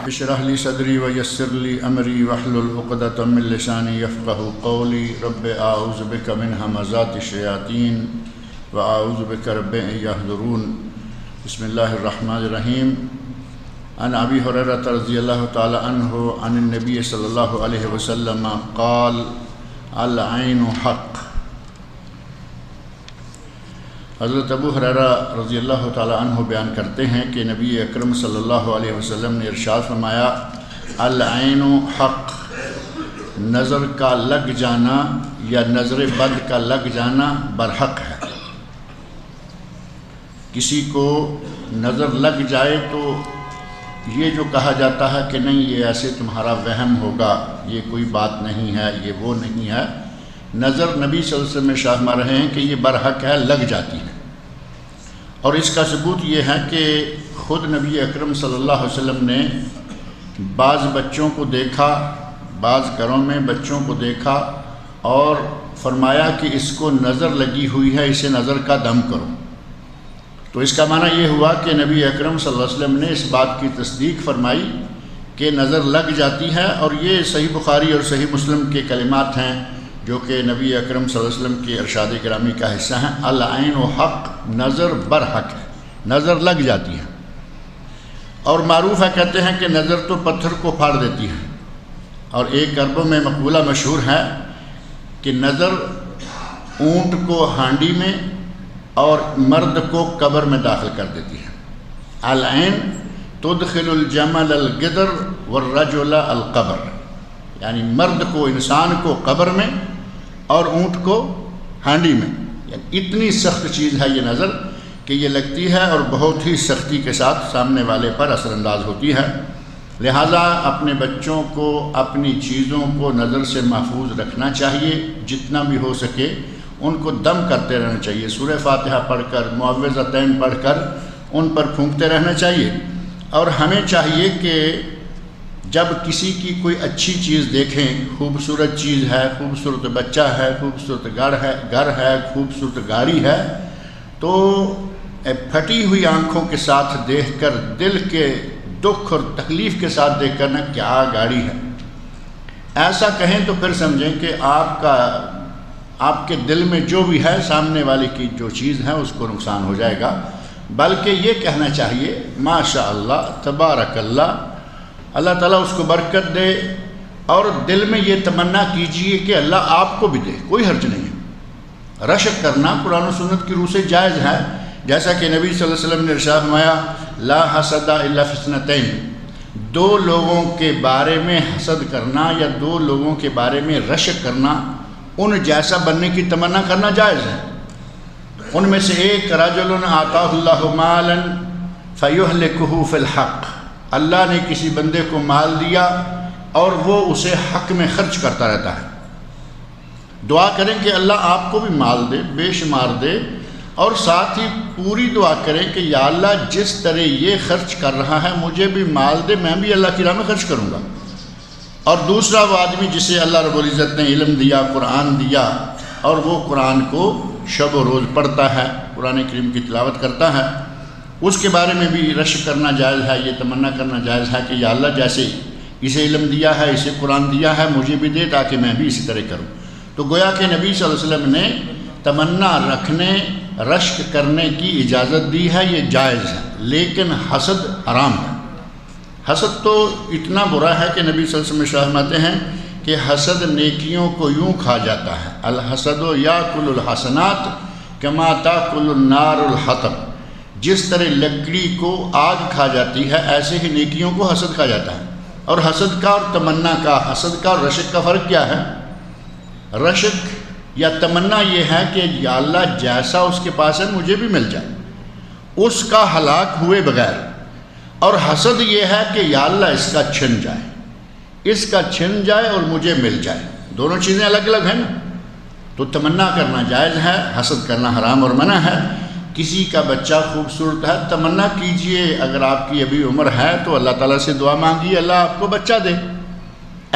اشرح لي صدري ويسر لي أمري واحلل عقدة من لساني يفقهوا قولي رب أعوذ بك من همزات الشياطين وأعوذ بك رب أن يحضرون بسم الله الرحمن الرحيم عن أبي هريرة رضي الله تعالى عنه عن النبي صلى الله عليه وسلم قال العين حق۔ حضرت ابو ہریرہ رضی اللہ تعالیٰ عنہ بیان کرتے ہیں کہ نبی اکرم صلی اللہ علیہ وسلم نے ارشاد فرمایا العین حق، نظر کا لگ جانا یا نظر بد کا لگ جانا برحق ہے۔ کسی کو نظر لگ جائے تو یہ جو کہا جاتا ہے کہ نہیں یہ ایسے تمہارا وہم ہوگا، یہ کوئی بات نہیں ہے، یہ وہ نہیں ہے، نظر نبی صلی اللہ علیہ وسلم میں شاہ فرما رہے ہیں کہ یہ برحق ہے، لگ جاتی ہے۔ اور اس کا ثبوت یہ ہے کہ خود نبی اکرم صلی اللہ علیہ وسلم نے بعض بچوں کو دیکھا، بعض گھروں میں بچوں کو دیکھا اور فرمایا کہ اس کو نظر لگی ہوئی ہے، اسے نظر کا دم کرو۔ تو اس کا معنی یہ ہوا کہ نبی اکرم صلی اللہ علیہ وسلم نے اس بات کی تصدیق فرمائی کہ نظر لگ جاتی ہے، اور یہ صحیح بخاری اور صحیح مسلم کے کلمات ہیں جو کہ نبی اکرم صلی اللہ علیہ وسلم کے ارشاد گرامی کا حصہ ہیں۔ العین حق، نظر برحق ہے، نظر لگ جاتی ہے۔ اور معروف ہے، کہتے ہیں کہ نظر تو پتھر کو پھاڑ دیتی ہے، اور ایک عربوں میں مقولہ مشہور ہے کہ نظر اونٹ کو ہانڈی میں اور مرد کو قبر میں داخل کر دیتی ہے۔ العین تدخل الجمل القدر والرجل القبر، یعنی مرد کو، انسان کو قبر میں اور اونٹ کو ہانڈی میں، یعنی اتنی سخت چیز ہے یہ نظر کہ یہ لگتی ہے اور بہت ہی سختی کے ساتھ سامنے والے پر اثر انداز ہوتی ہے۔ لہٰذا اپنے بچوں کو اپنی چیزوں کو نظر سے محفوظ رکھنا چاہیے، جتنا بھی ہو سکے ان کو دم کرتے رہنا چاہیے، سورہ فاتحہ پڑھ کر، معوذتین پڑھ کر ان پر پھونکتے رہنا چاہیے۔ اور ہمیں چاہیے کہ جب کسی کی کوئی اچھی چیز دیکھیں، خوبصورت چیز ہے، خوبصورت بچہ ہے، خوبصورت گھر ہے، خوبصورت گاڑی ہے، تو پھٹی ہوئی آنکھوں کے ساتھ دیکھ کر، دل کے دکھ اور تکلیف کے ساتھ دیکھ کر، نہ کیا گاڑی ہے، ایسا کہیں تو پھر سمجھیں کہ آپ کے دل میں جو بھی ہے، سامنے والے کی جو چیز ہے اس کو نقصان ہو جائے گا۔ بلکہ یہ کہنا چاہیے ماشاء اللہ، تبارک اللہ، اللہ تعالیٰ اس کو برکت دے، اور دل میں یہ تمنا کیجئے کہ اللہ آپ کو بھی دے، کوئی حرج نہیں ہے۔ رشک کرنا قرآن و سنت کی روح سے جائز ہے، جیسا کہ نبی صلی اللہ علیہ وسلم نے ارشاد فرمایا لا حسد الا فی اثنتین، دو لوگوں کے بارے میں حسد کرنا یا دو لوگوں کے بارے میں رشک کرنا، ان جیسا بننے کی تمنا کرنا جائز ہے۔ ان میں سے ایک رجل آتاہ اللہ مالا فیہلکہ فی الحق، اللہ نے کسی بندے کو مال دیا اور وہ اسے حق میں خرچ کرتا رہتا ہے۔ دعا کریں کہ اللہ آپ کو بھی مال دے، بے شمار دے، اور ساتھ ہی پوری دعا کریں کہ یا اللہ جس طرح یہ خرچ کر رہا ہے مجھے بھی مال دے، میں بھی اللہ کی راہ میں خرچ کروں گا۔ اور دوسرا وہ آدمی جسے اللہ رب العزت نے علم دیا، قرآن دیا، اور وہ قرآن کو شب و روز پڑھتا ہے، قرآن کریم کی تلاوت کرتا ہے، اس کے بارے میں بھی رشک کرنا جائز ہے، یہ تمنا کرنا جائز ہے کہ یا اللہ جیسے اسے علم دیا ہے، اسے قرآن دیا ہے، مجھے بھی دے تاکہ میں بھی اسی طرح کروں۔ تو گویا کہ نبی صلی اللہ علیہ وسلم نے تمنا رکھنے، رشک کرنے کی اجازت دی ہے، یہ جائز ہے، لیکن حسد حرام ہے۔ حسد تو اتنا برا ہے کہ نبی صلی اللہ علیہ وسلم فرماتے ہیں کہ حسد نیکیوں کو یوں کھا جاتا ہے، الحسد یاکل الحسنات کما تاکل النار الحطب، جس طرح لکڑی کو آگ کھا جاتی ہے ایسے ہی نیکیوں کو حسد کھا جاتا ہے۔ اور حسد کا اور تمنا کا، حسد کا اور رشک کا فرق کیا ہے؟ رشک یا تمنا یہ ہے کہ یا اللہ جیسا اس کے پاس ہے مجھے بھی مل جائے، اس کا ہلاک ہوئے بغیر۔ اور حسد یہ ہے کہ یا اللہ اس کا چھن جائے، اس کا چھن جائے اور مجھے مل جائے، دونوں چیزیں الگ الگ ہیں نا۔ تو تمنا کرنا جائز ہے، حسد کرنا حرام اور منع ہے۔ کسی کا بچہ خوبصورت ہے، تمنا کیجئے، اگر آپ کی ابھی عمر ہے تو اللہ تعالیٰ سے دعا مانگیے اللہ آپ کو بچہ دے،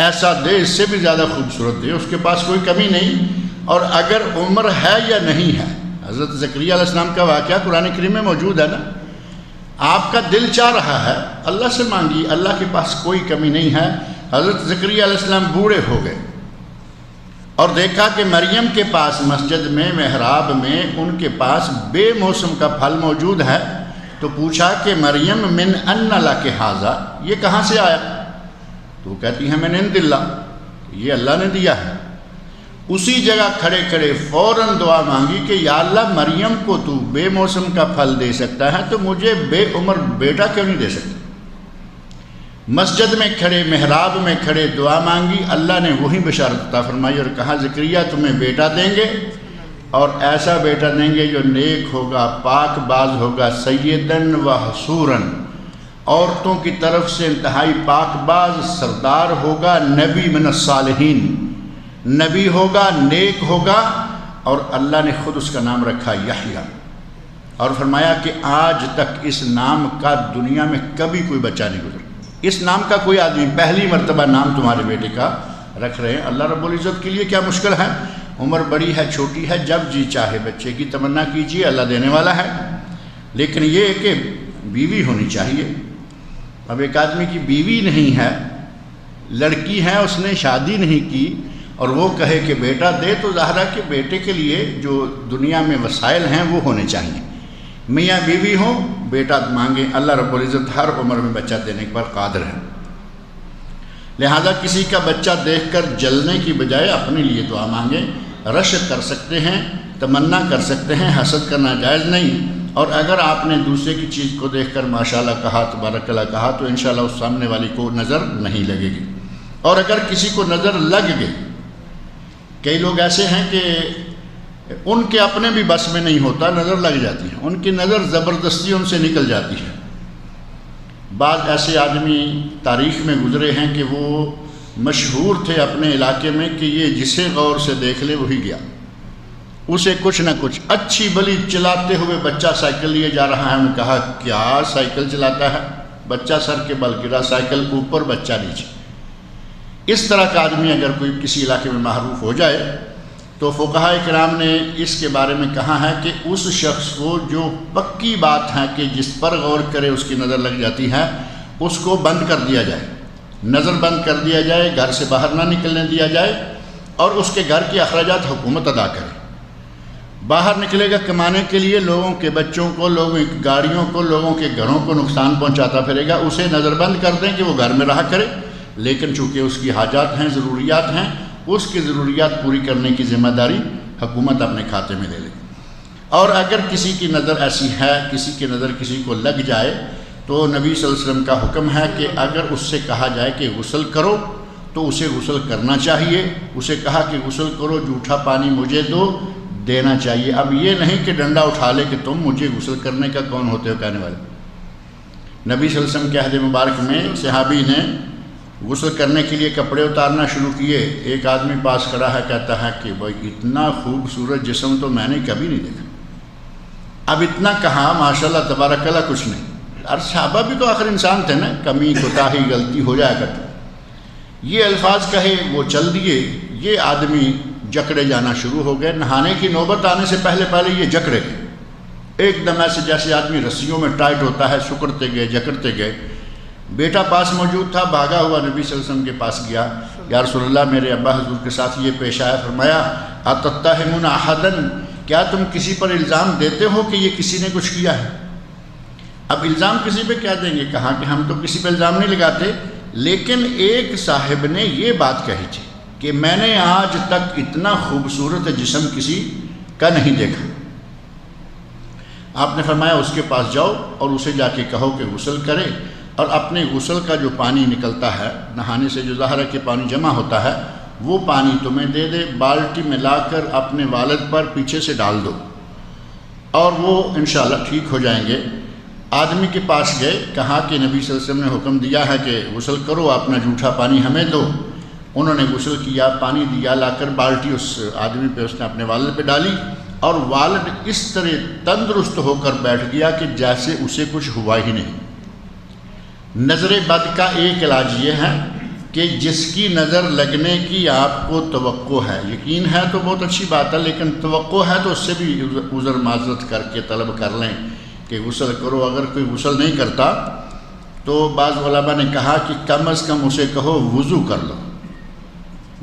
ایسا دے، اس سے بھی زیادہ خوبصورت دے، اس کے پاس کوئی کمی نہیں۔ اور اگر عمر ہے یا نہیں ہے، حضرت زکریا علیہ السلام کا واقعہ قرآن کریم میں موجود ہے نا، آپ کا دل چاہ رہا ہے اللہ سے مانگی، اللہ کے پاس کوئی کمی نہیں ہے۔ حضرت زکریا علیہ السلام بوڑھے ہو گئے اور دیکھا کہ مریم کے پاس مسجد میں محراب میں ان کے پاس بے موسم کا پھل موجود ہے، تو پوچھا کہ مریم من ان لک ھذا، یہ کہاں سے آیا؟ تو وہ کہتی ہے من عند اللہ، یہ اللہ نے دیا ہے۔ اسی جگہ کھڑے کھڑے فوراً دعا مانگی کہ یا اللہ مریم کو تو بے موسم کا پھل دے سکتا ہے تو مجھے بے عمر بیٹا کیوں نہیں دے سکتا؟ مسجد میں کھڑے، محراب میں کھڑے دعا مانگی، اللہ نے وہی بشارت عطا فرمائی اور کہا زکریا تمہیں بیٹا دیں گے، اور ایسا بیٹا دیں گے جو نیک ہوگا، پاک باز ہوگا، سیدن و حصوراً، عورتوں کی طرف سے انتہائی پاک باز سردار ہوگا، نبی من الصالحین، نبی ہوگا، نیک ہوگا، اور اللہ نے خود اس کا نام رکھا یحییٰ، اور فرمایا کہ آج تک اس نام کا دنیا میں کبھی کوئی بچہ نہیں گزرا، اس نام کا کوئی آدمی، پہلی مرتبہ نام تمہارے بیٹے کا رکھ رہے ہیں۔ اللہ رب العزت کے لیے کیا مشکل ہے؟ عمر بڑی ہے چھوٹی ہے، جب جی چاہے بچے کی تمنا کیجیے، اللہ دینے والا ہے، لیکن یہ کہ بیوی ہونی چاہیے۔ اب ایک آدمی کی بیوی نہیں ہے، لڑکی ہے، اس نے شادی نہیں کی، اور وہ کہے کہ بیٹا دے، تو ظاہر ہے کہ بیٹے کے لیے جو دنیا میں وسائل ہیں وہ ہونے چاہیے۔ میاں بیوی ہوں، بیٹا مانگیں، اللہ رب العزت ہر عمر میں بچہ دینے پر قادر ہے۔ لہذا کسی کا بچہ دیکھ کر جلنے کی بجائے اپنے لیے دعا مانگیں، رشک کر سکتے ہیں، تمنا کر سکتے ہیں، حسد کرنا جائز نہیں۔ اور اگر آپ نے دوسرے کی چیز کو دیکھ کر ماشاءاللہ کہا، تبارک اللہ کہا، تو انشاءاللہ اس سامنے والی کو نظر نہیں لگے گی۔ اور اگر کسی کو نظر لگ گئی، کئی لوگ ایسے ہیں کہ ان کے اپنے بھی بس میں نہیں ہوتا، نظر لگ جاتی ہے، ان کی نظر زبردستی ان سے نکل جاتی ہے۔ بعض ایسے آدمی تاریخ میں گزرے ہیں کہ وہ مشہور تھے اپنے علاقے میں کہ یہ جسے غور سے دیکھ لے وہی گیا، اسے کچھ نہ کچھ اچھی بلی چلاتے ہوئے بچہ سائیکل لیے جا رہا ہے، انہوں نے کہا کیا سائیکل چلاتا ہے؟ بچہ سر کے بل گرا، سائیکل اوپر بچہ نیچے۔ اس طرح کا آدمی اگر کوئی کسی علاقے میں معروف ہو جائے تو فقہاء کرام نے اس کے بارے میں کہا ہے کہ اس شخص کو جو پکی بات ہے کہ جس پر غور کرے اس کی نظر لگ جاتی ہے، اس کو بند کر دیا جائے، نظر بند کر دیا جائے، گھر سے باہر نہ نکلنے دیا جائے، اور اس کے گھر کے اخراجات حکومت ادا کرے۔ باہر نکلے گا کمانے کے لیے، لوگوں کے بچوں کو، لوگوں کی گاڑیوں کو، لوگوں کے گھروں کو نقصان پہنچاتا پھرے گا، اسے نظر بند کر دیں کہ وہ گھر میں رہا کرے، لیکن چونکہ اس کی حاجات ہیں، ضروریات ہیں، اس کی ضروریات پوری کرنے کی ذمہ داری حکومت اپنے کھاتے میں لے لے۔ اور اگر کسی کی نظر ایسی ہے، کسی کی نظر کسی کو لگ جائے، تو نبی صلی اللہ علیہ وسلم کا حکم ہے کہ اگر اس سے کہا جائے کہ غسل کرو تو اسے غسل کرنا چاہیے، اسے کہا کہ غسل کرو، جھوٹا پانی مجھے دو، دینا چاہیے۔ اب یہ نہیں کہ ڈنڈا اٹھا لے کہ تم مجھے غسل کرنے کا کون ہوتے ہو کہنے والے۔ نبی صلی اللہ علیہ وسلم کے عہد مبارک میں صحابی نے غسل کرنے کے لیے کپڑے اتارنا شروع کیے، ایک آدمی پاس کھڑا ہے، کہتا ہے کہ بھائی اتنا خوبصورت جسم تو میں نے کبھی نہیں دیکھا۔ اب اتنا کہا، ماشاءاللہ تبارک اللہ کچھ نہیں، اور صحابہ بھی تو آخر انسان تھے نا، کمی کوتاہی غلطی ہو جایا کرتی۔ یہ الفاظ کہے، وہ چل دیے، یہ آدمی جکڑے جانا شروع ہو گئے۔ نہانے کی نوبت آنے سے پہلے پہلے یہ جکڑے گئے، ایک دم ایسے جیسے آدمی رسیوں میں ٹائٹ ہوتا ہے، سکڑتے گئے، جکڑتے گئے۔ بیٹا پاس موجود تھا، بھاگا ہوا نبی صلی اللہ علیہ وسلم کے پاس گیا، یا رسول اللہ میرے ابا حضور کے ساتھ یہ پیش آیا۔ فرمایا اتتہمون احدا، کیا تم کسی پر الزام دیتے ہو کہ یہ کسی نے کچھ کیا ہے؟ اب الزام کسی پہ کیا دیں گے؟ کہا کہ ہم تو کسی پہ الزام نہیں لگاتے، لیکن ایک صاحب نے یہ بات کہی تھی کہ میں نے آج تک اتنا خوبصورت جسم کسی کا نہیں دیکھا۔ آپ نے فرمایا اس کے پاس جاؤ اور اسے جا کے کہو کہ غسل کرے، اور اپنے غسل کا جو پانی نکلتا ہے، نہانے سے جو ظاہر ہے کہ پانی جمع ہوتا ہے، وہ پانی تمہیں دے دے، بالٹی میں لا کر اپنے والد پر پیچھے سے ڈال دو، اور وہ انشاءاللہ ٹھیک ہو جائیں گے۔ آدمی کے پاس گئے، کہا کہ نبی صلی اللہ علیہ وسلم نے حکم دیا ہے کہ غسل کرو، اپنا جھوٹا پانی ہمیں دو۔ انہوں نے غسل کیا، پانی دیا، لا کر بالٹی اس آدمی پہ، اس نے اپنے والد پہ ڈالی، اور والد اس طرح تندرست ہو کر بیٹھ گیا کہ جیسے اسے کچھ ہوا ہی نہیں۔ نظر بد کا ایک علاج یہ ہے کہ جس کی نظر لگنے کی آپ کو توقع ہے، یقین ہے تو بہت اچھی بات ہے، لیکن توقع ہے تو اس سے بھی عذر معذرت کر کے طلب کر لیں کہ غسل کرو. اگر کوئی غسل نہیں کرتا تو بعض علماء نے کہا کہ کم از کم اسے کہو وضو کر لو.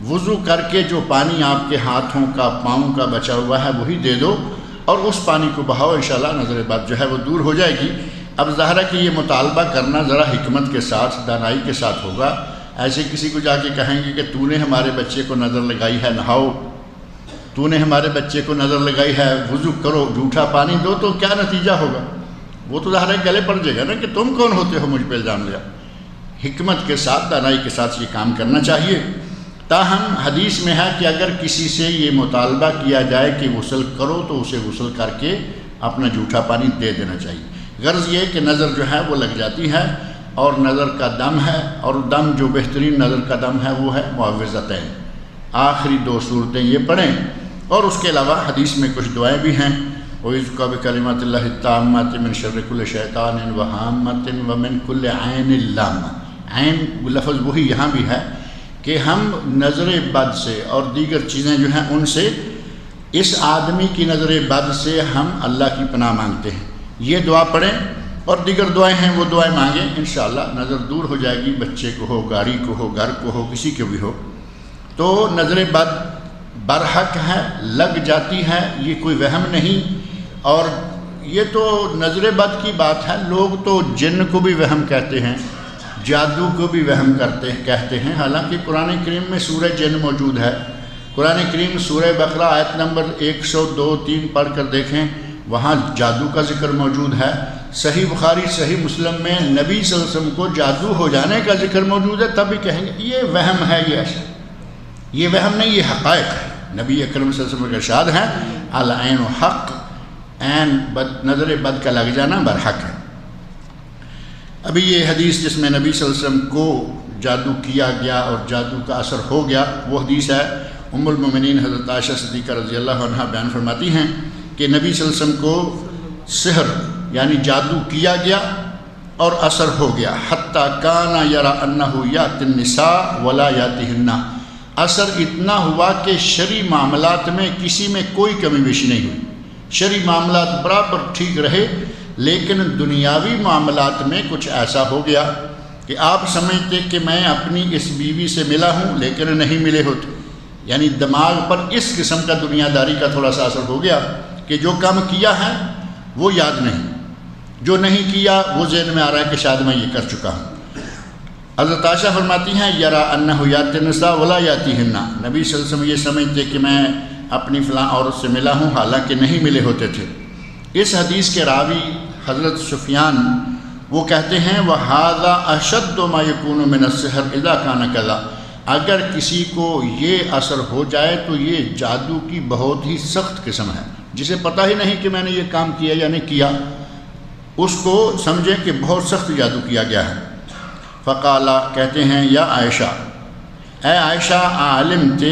وضو کر کے جو پانی آپ کے ہاتھوں کا پاؤں کا بچا ہوا ہے وہی دے دو اور اس پانی کو بہاؤ. انشاءاللہ نظر بد جو ہے وہ دور ہو جائے گی. اب ظاہر ہے کہ یہ مطالبہ کرنا ذرا حکمت کے ساتھ دانائی کے ساتھ ہوگا. ایسے کسی کو جا کے کہیں گے کہ تو نے ہمارے بچے کو نظر لگائی ہے نہاؤ, تو نے ہمارے بچے کو نظر لگائی ہے وضو کرو, جھوٹا پانی دو, تو کیا نتیجہ ہوگا؟ وہ تو ظاہر ہے گلے پڑ جائے گا نا کہ تم کون ہوتے ہو مجھ پہ الزام لیا. حکمت کے ساتھ دانائی کے ساتھ یہ کام کرنا چاہیے. تاہم حدیث میں ہے کہ اگر کسی سے یہ مطالبہ کیا جائے کہ غسل کرو تو اسے غسل کر کے اپنا جھوٹا پانی دے دینا چاہیے. غرض یہ کہ نظر جو ہے وہ لگ جاتی ہے اور نظر کا دم ہے, اور دم جو بہترین نظر کا دم ہے وہ ہے معوذتین. آخری 2 صورتیں یہ پڑھیں, اور اس کے علاوہ حدیث میں کچھ دعائیں بھی ہیں. وَإِذْ بِكَلِمَاتِ اللَّهِ التَّامَّةِ مِنْ شَرِّ كُلِّ شَيْطَانٍ وَهَامَّةٍ وَمِنْ كُلِّ عَيْنٍ لَامَّةٍ. عین لفظ وہی یہاں بھی ہے کہ ہم نظر بد سے اور دیگر چیزیں جو ہیں ان سے, اس آدمی کی نظر بد سے ہم اللہ کی پناہ مانگتے ہیں. یہ دعا پڑھیں اور دیگر دعائیں ہیں وہ دعائیں مانگیں, انشاءاللہ نظر دور ہو جائے گی. بچے کو ہو, گاڑی کو ہو, گھر کو ہو, کسی کو بھی ہو. تو نظر بد برحق ہے, لگ جاتی ہے, یہ کوئی وہم نہیں. اور یہ تو نظر بد کی بات ہے. لوگ تو جن کو بھی وہم کہتے ہیں, جادو کو بھی وہم کہتے ہیں. حالانکہ قرآن کریم میں سورہ جن موجود ہے. قرآن کریم سورہ بقرہ آیت نمبر 102-3 پڑھ کر دیکھیں, وہاں جادو کا ذکر موجود ہے. صحیح بخاری صحیح مسلم میں نبی صلی اللہ علیہ وسلم کو جادو ہو جانے کا ذکر موجود ہے. تب بھی کہیں گے یہ وہم ہے, یہ وہم نہیں, یہ حقائق ہے. نبی اکرم صلی اللہ علیہ وسلم کا ارشاد ہے العین حق, عین نظر بد کا لگ جانا برحق ہے. ابھی یہ حدیث جس میں نبی صلی اللہ علیہ وسلم کو جادو کیا گیا اور جادو کا اثر ہو گیا, وہ حدیث ہے ام المومنین حضرت عائشہ صدیقہ رضی اللہ عنہا بیان فرماتی ہیں کہ نبی صلی اللہ علیہ وسلم کو سحر یعنی جادو کیا گیا اور اثر ہو گیا. حتیٰ کانا یرا انہ یاتی النساء ولا یاتہن, اثر اتنا ہوا کہ شرعی معاملات میں کسی میں کوئی کمی بیشی نہیں ہوئی. شرعی معاملات برابر ٹھیک رہے, لیکن دنیاوی معاملات میں کچھ ایسا ہو گیا کہ آپ سمجھتے کہ میں اپنی اس بیوی سے ملا ہوں لیکن نہیں ملے ہوتے. یعنی دماغ پر اس قسم کا دنیا داری کا تھوڑا سا اثر ہو گیا کہ جو کام کیا ہے وہ یاد نہیں, جو نہیں کیا وہ ذہن میں آ رہا ہے کہ شاید میں یہ کر چکا ہوں. حضرت عائشہ فرماتی ہیں یرا انہ یاتی النساء ولا یاتہن, نبی صلی اللہ علیہ وسلم یہ سمجھتے کہ میں اپنی فلاں عورت سے ملا ہوں حالانکہ نہیں ملے ہوتے تھے. اس حدیث کے راوی حضرت سفیان وہ کہتے ہیں وَهَذَا أَشَدُّ مَا يَكُونُ مِنَ السِّحْرِ إِذَا كَانَ كَذَا, اگر کسی کو یہ اثر ہو جائے تو یہ جادو کی بہت ہی سخت قسم ہے. جسے پتہ ہی نہیں کہ میں نے یہ کام کیا یا نہیں کیا, اس کو سمجھیں کہ بہت سخت جادو کیا گیا ہے. فقالا, کہتے ہیں یا عائشہ, اے عائشہ عالمت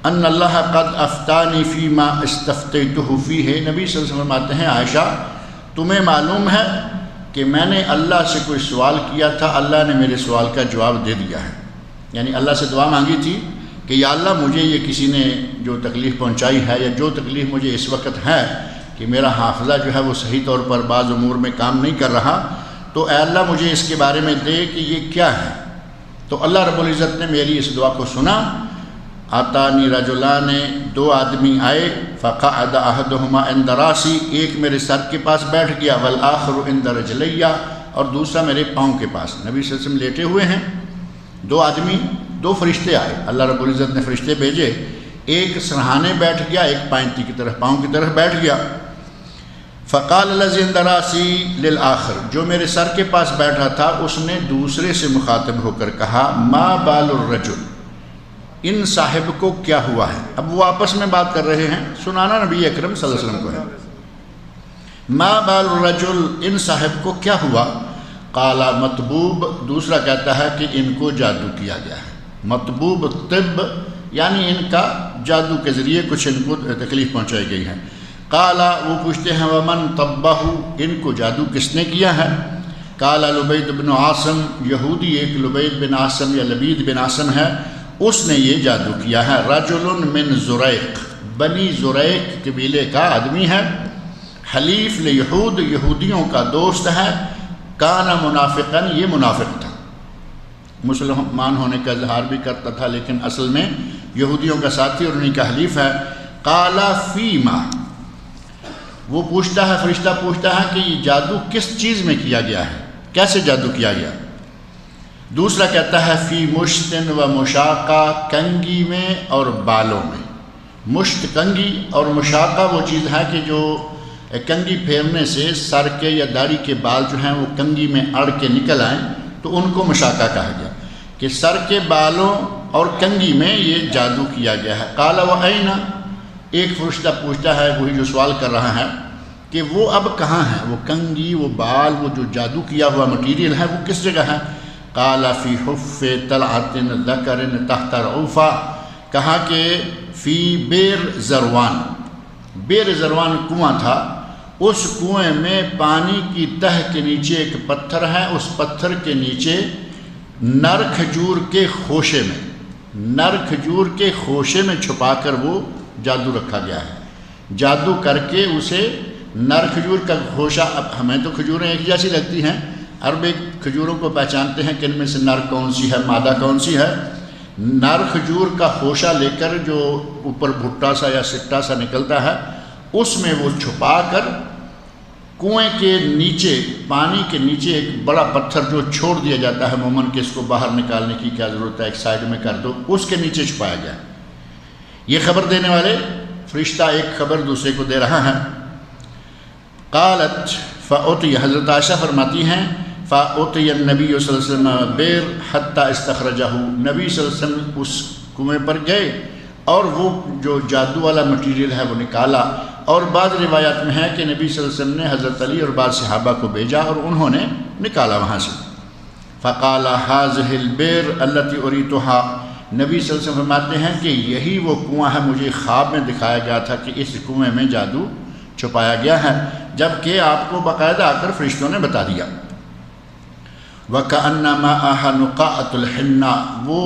ان اللہ قد افتانی فیما استفتیتہ فیہ, نبی صلی اللہ علیہ وسلم فرماتے ہیں عائشہ تمہیں معلوم ہے کہ میں نے اللہ سے کوئی سوال کیا تھا, اللہ نے میرے سوال کا جواب دے دیا ہے. یعنی اللہ سے دعا مانگی تھی کہ یا اللہ مجھے یہ کسی نے جو تکلیف پہنچائی ہے یا جو تکلیف مجھے اس وقت ہے کہ میرا حافظہ جو ہے وہ صحیح طور پر بعض امور میں کام نہیں کر رہا, تو اے اللہ مجھے اس کے بارے میں دے کہ یہ کیا ہے. تو اللہ رب العزت نے میری اس دعا کو سنا. آتانی رجلان, 2 آدمی آئے, فقعد احدہما عند راسی, ایک میرے سر کے پاس بیٹھ گیا, والآخر عند رجلی, اور دوسرا میرے پاؤں کے پاس. نبی صلی اللہ علیہ وسلم لیٹے ہوئے ہیں, 2 آدمی, 2 فرشتے آئے, اللہ رب العزت نے فرشتے بھیجے, ایک سرہانے بیٹھ گیا, ایک پائنتی کی طرف پاؤں کی طرف بیٹھ گیا. فقال الذی عند راسی للآخر, جو میرے سر کے پاس بیٹھا تھا اس نے دوسرے سے مخاطب ہو کر کہا ما بال الرجل, ان صاحب کو کیا ہوا ہے. اب وہ آپس میں بات کر رہے ہیں, سنانا نبی اکرم صلی اللہ علیہ وسلم کو ہے. ما بال الرجل, ان صاحب کو کیا ہوا. قالا مطبوب, دوسرا کہتا ہے کہ ان کو جادو کیا گیا ہے. مطبوب طب یعنی ان کا جادو کے ذریعے کچھ ان کو تکلیف پہنچائی گئی ہے. قالا, وہ پوچھتے ہیں ومن طبہ, ان کو جادو کس نے کیا ہے. قالا لبید بن عاصم, یہودی ایک لبید بن عاصم یا لبید بن عاصم ہے, اس نے یہ جادو کیا ہے. رجل من زریق, بنی زریق قبیلے کا آدمی ہے. حلیف لیہود یہودیوں کا دوست ہے، کانا منافقاً یہ منافق تھا، مسلمان ہونے کا اظہار بھی کرتا تھا لیکن اصل میں یہودیوں کا ساتھی اور انہیں کا حلیف ہے۔ قال فیما، وہ پوچھتا ہے، فرشتہ پوچھتا ہے کہ یہ جادو کس چیز میں کیا گیا ہے، کیسے جادو کیا گیا؟ دوسرا کہتا ہے فی مشتن و مشاقہ، کنگھی میں اور بالوں میں۔ مشت کنگھی اور مشاقہ وہ چیز ہے کہ جو کنگھی پھیرنے سے سر کے یا داڑھی کے بال جو ہیں وہ کنگھی میں اڑ کے نکل آئیں تو ان کو مشاقہ کہا گیا، کہ سر کے بالوں اور کنگھی میں یہ جادو کیا گیا ہے۔ قال وَأَيْنَ، ایک فرشتہ پوچھتا ہے، وہی جو سوال کر رہا ہے، کہ وہ اب کہاں ہے، وہ کنگھی، وہ بال، وہ جو جادو کیا ہوا مٹیریل ہے وہ کس جگہ ہے؟ قال فی حف طلعۃ ذکر تحت رعوفہ، کہا کہ فی بیر زروان، بیر زروان کنواں تھا، اس کنویں میں پانی کی تہ کے نیچے ایک پتھر ہے، اس پتھر کے نیچے نر کھجور کے خوشے میں، نر کھجور کے خوشے میں چھپا کر وہ جادو رکھا گیا ہے۔ جادو کر کے اسے نر کھجور کا خوشہ، اب ہمیں تو کھجوریں ایک جیسی لگتی ہیں، عرب کھجوروں کو پہچانتے ہیں کہ ان میں سے نر کون سی ہے، مادہ کون سی ہے۔ نر کھجور کا خوشہ لے کر جو اوپر بھٹا سا یا سٹا سا نکلتا ہے، اس میں وہ چھپا کر کنویں کے نیچے، پانی کے نیچے ایک بڑا پتھر جو چھوڑ دیا جاتا ہے مومن کہ اس کو باہر نکالنے کی کیا ضرورت ہے، ایک سائیڈ میں کر دو، اس کے نیچے چھپایا گیا۔ یہ خبر دینے والے فرشتہ ایک خبر دوسرے کو دے رہا ہے۔ قالت فأتی، حضرت عائشہ فرماتی ہیں فأتی النبی صلی اللہ علیہ وسلم بیر حتی استخرجہ، نبی صلی اللہ علیہ وسلم اس کنویں پر گئے اور وہ جو جادو والا مٹیریل ہے وہ نکالا، اور بعض روایات میں ہے کہ نبی صلی اللہ علیہ وسلم نے حضرت علی اور بعض صحابہ کو بھیجا اور انہوں نے نکالا وہاں سے۔ فقال هذه البئر التي اريتها، نبی صلی اللہ علیہ وسلم فرماتے ہیں کہ یہی وہ کنواں ہے، مجھے خواب میں دکھایا گیا تھا کہ اس کنویں میں جادو چھپایا گیا ہے، جبکہ آپ کو باقاعدہ آ کر فرشتوں نے بتا دیا۔ وَكَأَنَّ مَاءَهَا نُقَاءَةُ الْحِنَّةِ، وہ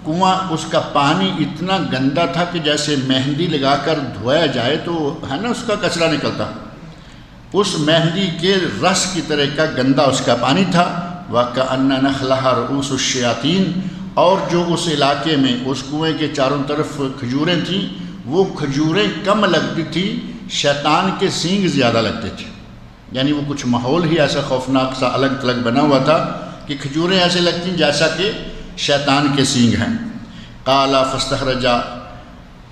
کنواں، اس کا پانی اتنا گندا تھا کہ جیسے مہندی لگا کر دھویا جائے تو ہے نا اس کا کچرا نکلتا، اس مہندی کے رس کی طرح کا گندا اس کا پانی تھا۔ وَكَأَنَّ نَخْلَهَا رُؤُوسُ الشَّيَاطِينِ، اور جو اس علاقے میں اس کنویں کے چاروں طرف کھجوریں تھیں، وہ کھجوریں کم لگتی تھیں، شیطان کے سینگ زیادہ لگتے تھے، یعنی وہ کچھ ماحول ہی ایسا خوفناک سا الگ تھلگ بنا ہوا تھا کہ کھجوریں ایسے لگتی جیسا کہ شیطان کے سینگ ہیں۔ قال فاستخرجا،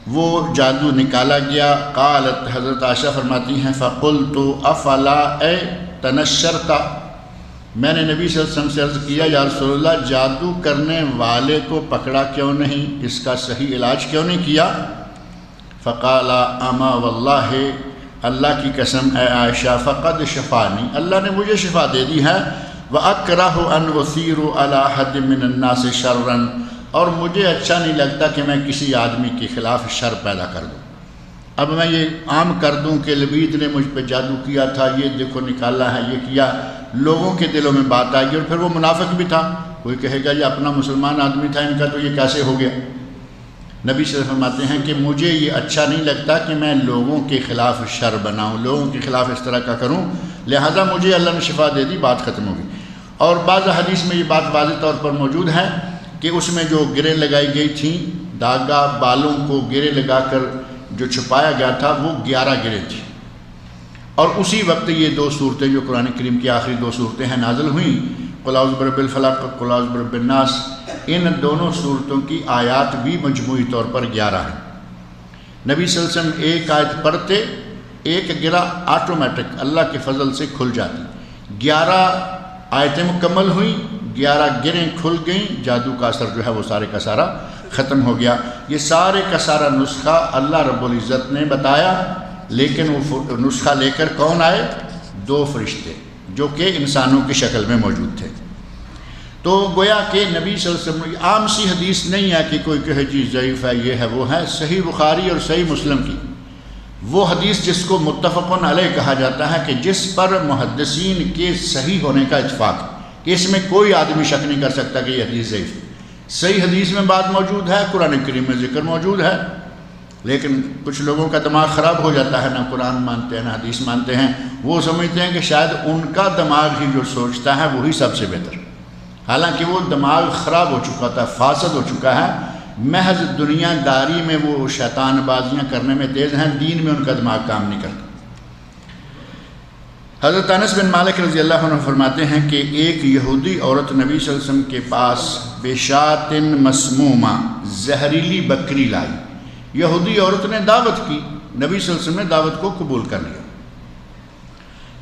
وہ جادو نکالا گیا۔ قالت، حضرت عائشہ فرماتی ہیں فقلت افلا اے تنشرتا، میں نے نبی صلی اللہ علیہ وسلم سے عرض کیا یا رسول اللہ، جادو کرنے والے کو پکڑا کیوں نہیں، اس کا صحیح علاج کیوں نہیں کیا؟ فقال اما واللہ، اللہ کی قسم اے عائشہ، فقد شفانی، اللہ نے مجھے شفا دے دی ہے۔ وَأَكْرَهُ أَنْ أُثِيرُ عَلَىٰ حَدٍ مِّنَ النَّاسِ شَرًّا، اور مجھے اچھا نہیں لگتا کہ میں کسی آدمی کے خلاف شر پیدا کر دوں۔ اب میں یہ عام کر دوں کہ لبید نے مجھ پہ جادو کیا تھا، یہ دیکھو نکالا ہے، یہ کیا، لوگوں کے دلوں میں بات آئے گی، اور پھر وہ منافق بھی تھا، کوئی کہے گا یہ اپنا مسلمان آدمی تھا، ان کا تو یہ کیسے ہو گیا۔ نبی صلی اللہ علیہ وسلم فرماتے ہیں کہ مجھے یہ اچھا نہیں لگتا کہ میں لوگوں کے خلاف شر بناؤں، لوگوں کے خلاف اس طرح کا کروں، لہذا مجھے اللہ نے شفا دے دی، بات ختم ہو گئی۔ اور بعض حدیث میں یہ بات واضح طور پر موجود ہے کہ اس میں جو گریں لگائی گئی تھیں، داغا بالوں کو گرے لگا کر جو چھپایا گیا تھا، وہ 11 گریں تھیں، اور اسی وقت یہ 2 صورتیں جو قرآن کریم کی آخری 2 صورتیں ہیں نازل ہوئیں، قل اعوذ برب الفلق، قل اعوذ برب الناس، ان دونوں صورتوں کی آیات بھی مجموعی طور پر 11 ہیں۔ نبی صلی اللہ علیہ وسلم ایک آیت پڑھتے، ایک گرہ آٹومیٹک اللہ کے فضل سے کھل جاتی، 11 آیتیں مکمل ہوئیں، 11 گریں کھل گئیں، جادو کا اثر جو ہے وہ سارے کا سارا ختم ہو گیا۔ یہ سارے کا سارا نسخہ اللہ رب العزت نے بتایا، لیکن وہ نسخہ لے کر کون آئے؟ 2 فرشتے جو کہ انسانوں کی شکل میں موجود تھے۔ تو گویا کہ نبی صلی اللہ علیہ وسلم، عام سی حدیث نہیں ہے کہ کوئی کہے جی ضعیف ہے، یہ ہے وہ ہے، صحیح بخاری اور صحیح مسلم کی وہ حدیث جس کو متفق علیہ کہا جاتا ہے، کہ جس پر محدثین کے صحیح ہونے کا اتفاق ہے کہ اس میں کوئی آدمی شک نہیں کر سکتا کہ یہ حدیث ضعیف ہے۔ صحیح حدیث میں بات موجود ہے، قرآن کریم میں ذکر موجود ہے، لیکن کچھ لوگوں کا دماغ خراب ہو جاتا ہے، نہ قرآن مانتے ہیں نہ حدیث مانتے ہیں، وہ سمجھتے ہیں کہ شاید ان کا دماغ ہی جو سوچتا ہے وہی سب سے بہتر، حالانکہ وہ دماغ خراب ہو چکا تھا، فاسد ہو چکا ہے، محض دنیا داری میں وہ شیطان بازیاں کرنے میں تیز ہیں، دین میں ان کا دماغ کام نہیں کرتا۔ حضرت انس بن مالک رضی اللہ عنہ فرماتے ہیں کہ ایک یہودی عورت نبی صلی اللہ علیہ وسلم کے پاس بشات مسمومہ، زہریلی بکری لائی۔ یہودی عورت نے دعوت کی، نبی صلی اللہ علیہ وسلم نے دعوت کو قبول کر لیا۔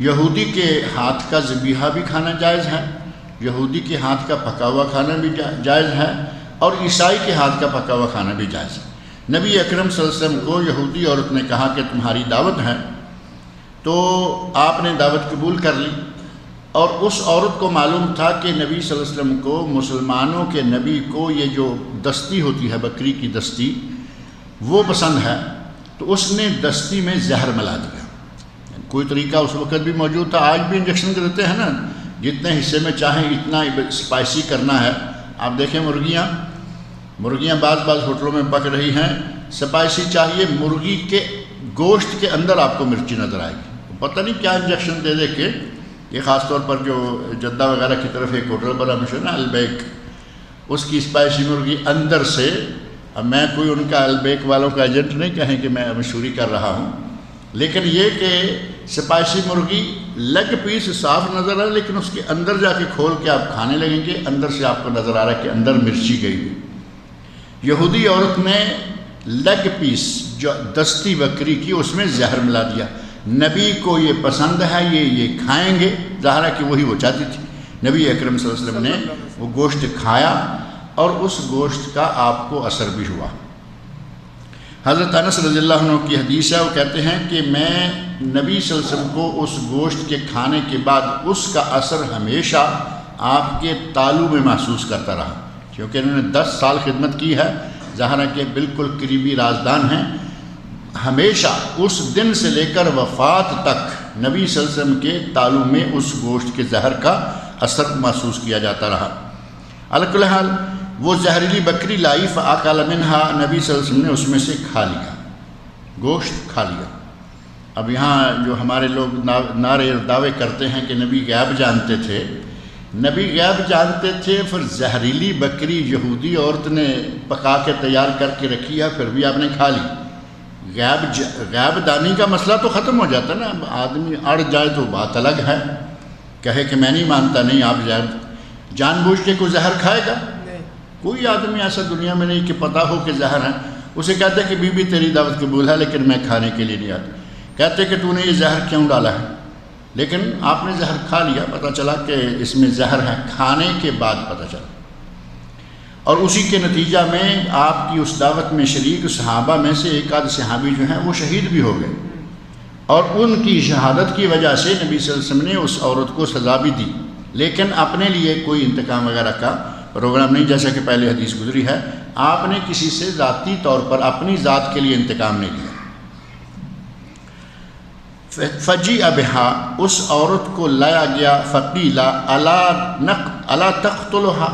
یہودی کے ہاتھ کا ذبیحہ بھی کھانا جائز ہے، یہودی کے ہاتھ کا پکا ہوا کھانا بھی جائز ہے، اور عیسائی کے ہاتھ کا پکا ہوا کھانا بھی جائز ہے۔ نبی اکرم صلی اللہ علیہ وسلم کو یہودی عورت نے کہا کہ تمہاری دعوت ہے، تو آپ نے دعوت قبول کر لی، اور اس عورت کو معلوم تھا کہ نبی صلی اللہ علیہ وسلم کو، مسلمانوں کے نبی کو یہ جو دستی ہوتی ہے بکری کی دستی وہ پسند ہے، تو اس نے دستی میں زہر ملا دیا۔ کوئی طریقہ اس وقت بھی موجود تھا، آج بھی انجیکشن دیتے ہیں نا، جتنے حصے میں چاہیں اتنا اسپائسی کرنا ہے۔ آپ دیکھیں مرغیاں بعض ہوٹلوں میں پک رہی ہیں، اسپائسی چاہیے، مرغی کے گوشت کے اندر آپ کو مرچی نظر آئے گی، پتہ نہیں کیا انجیکشن دے کے۔ یہ خاص طور پر جو جدہ وغیرہ کی طرف ایک ہوٹل بڑا مشہور ہے البیک، اس کی اسپائسی مرغی اندر سے، اب میں کوئی ان کا البیک والوں کا ایجنٹ نہیں کہیں کہ میں مشہوری کر رہا ہوں، لیکن یہ کہ اسپائسی مرغی لیگ پیس صاف نظر آئے، لیکن اس کے اندر جا کے کھول کے آپ کھانے لگیں گے، اندر سے آپ کو نظر آ رہا ہے کہ اندر مرچی گئی ہے۔ یہودی عورت نے لیگ پیس جو دستی بکری کی اس میں زہر ملا دیا۔ نبی کو یہ پسند ہے، یہ کھائیں گے، ظاہر ہے کہ وہی وہ چاہتی تھی۔ نبی اکرم صلی اللہ علیہ وسلم نے وہ گوشت کھایا، اور اس گوشت کا آپ کو اثر بھی ہوا۔ حضرت انس رضی اللہ عنہ کی حدیث ہے، وہ کہتے ہیں کہ میں نبی صلی اللہ علیہ وسلم کو اس گوشت کے کھانے کے بعد اس کا اثر ہمیشہ آپ کے تالو میں محسوس کرتا رہا، کیونکہ انہوں نے 10 سال خدمت کی ہے، ظاہر ہے کہ بالکل قریبی رازدان ہیں۔ ہمیشہ اس دن سے لے کر وفات تک نبی صلی اللہ علیہ وسلم کے تالو میں اس گوشت کے زہر کا اثر محسوس کیا جاتا رہا۔ علی کل حال وہ زہریلی بکری لائی، فاکل منہا، نبی صلی اللہ علیہ وسلم نے اس میں سے کھا لیا، گوشت کھا لیا۔ اب یہاں جو ہمارے لوگ نعرے اور دعوے کرتے ہیں کہ نبی غیب جانتے تھے، نبی غیب جانتے تھے، پھر زہریلی بکری یہودی عورت نے پکا کے تیار کر کے رکھی ہے، پھر بھی آپ نے کھا لی۔ غیب دانی کا مسئلہ تو ختم ہو جاتا نا، آدمی اڑ جائے تو بات الگ ہے، کہے کہ میں نہیں مانتا، نہیں آپ غیب جان بوجھ کے کوئی زہر کھائے گا؟ کوئی آدمی ایسا دنیا میں نہیں کہ پتہ ہو کہ زہر ہے، اسے کہتے کہ بی بی تیری دعوت قبول ہے لیکن میں کھانے کے لیے نہیں آتی، کہتے کہ تو نے یہ زہر کیوں ڈالا ہے، لیکن آپ نے زہر کھا لیا، پتہ چلا کہ اس میں زہر ہے، کھانے کے بعد پتہ چلا، اور اسی کے نتیجہ میں آپ کی اس دعوت میں شریک صحابہ میں سے ایک آدھ صحابی جو ہیں وہ شہید بھی ہو گئے، اور ان کی شہادت کی وجہ سے نبی صلی اللہ علیہ وسلم نے اس عورت کو سزا بھی دی، لیکن اپنے لیے کوئی انتقام وغیرہ کا پروگرام نہیں، جیسا کہ پہلے حدیث گزری ہے، آپ نے کسی سے ذاتی طور پر اپنی ذات کے لیے انتقام نہیں لیا۔ فجیء بہا، اس عورت کو لایا گیا، فقیل الا تقتلها،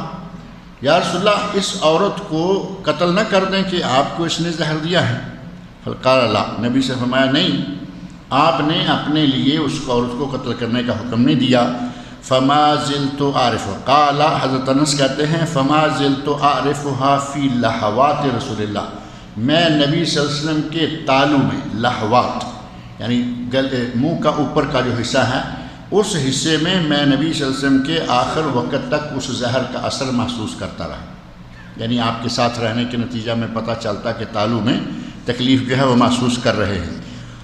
یا رسول اللہ اس عورت کو قتل نہ کر دیں کہ آپ کو اس نے زہر دیا ہے؟ فقال لا، نبی سے فرمایا نہیں، آپ نے اپنے لیے اس عورت کو قتل کرنے کا حکم نہیں دیا۔ فما زلت اعرف، قال حضرت انس کہتے ہیں فما زلت اعرفها فی لحوات رسول اللہ، میں نبی صلی اللہ علیہ وسلم کے تالو میں، لحوات یعنی منہ کا اوپر کا جو حصہ ہے، اس حصے میں میں نبی صلی اللہ علیہ وسلم کے آخر وقت تک اس زہر کا اثر محسوس کرتا رہا، یعنی آپ کے ساتھ رہنے کے نتیجہ میں پتہ چلتا کہ تالو میں تکلیف جو ہے وہ محسوس کر رہے ہیں۔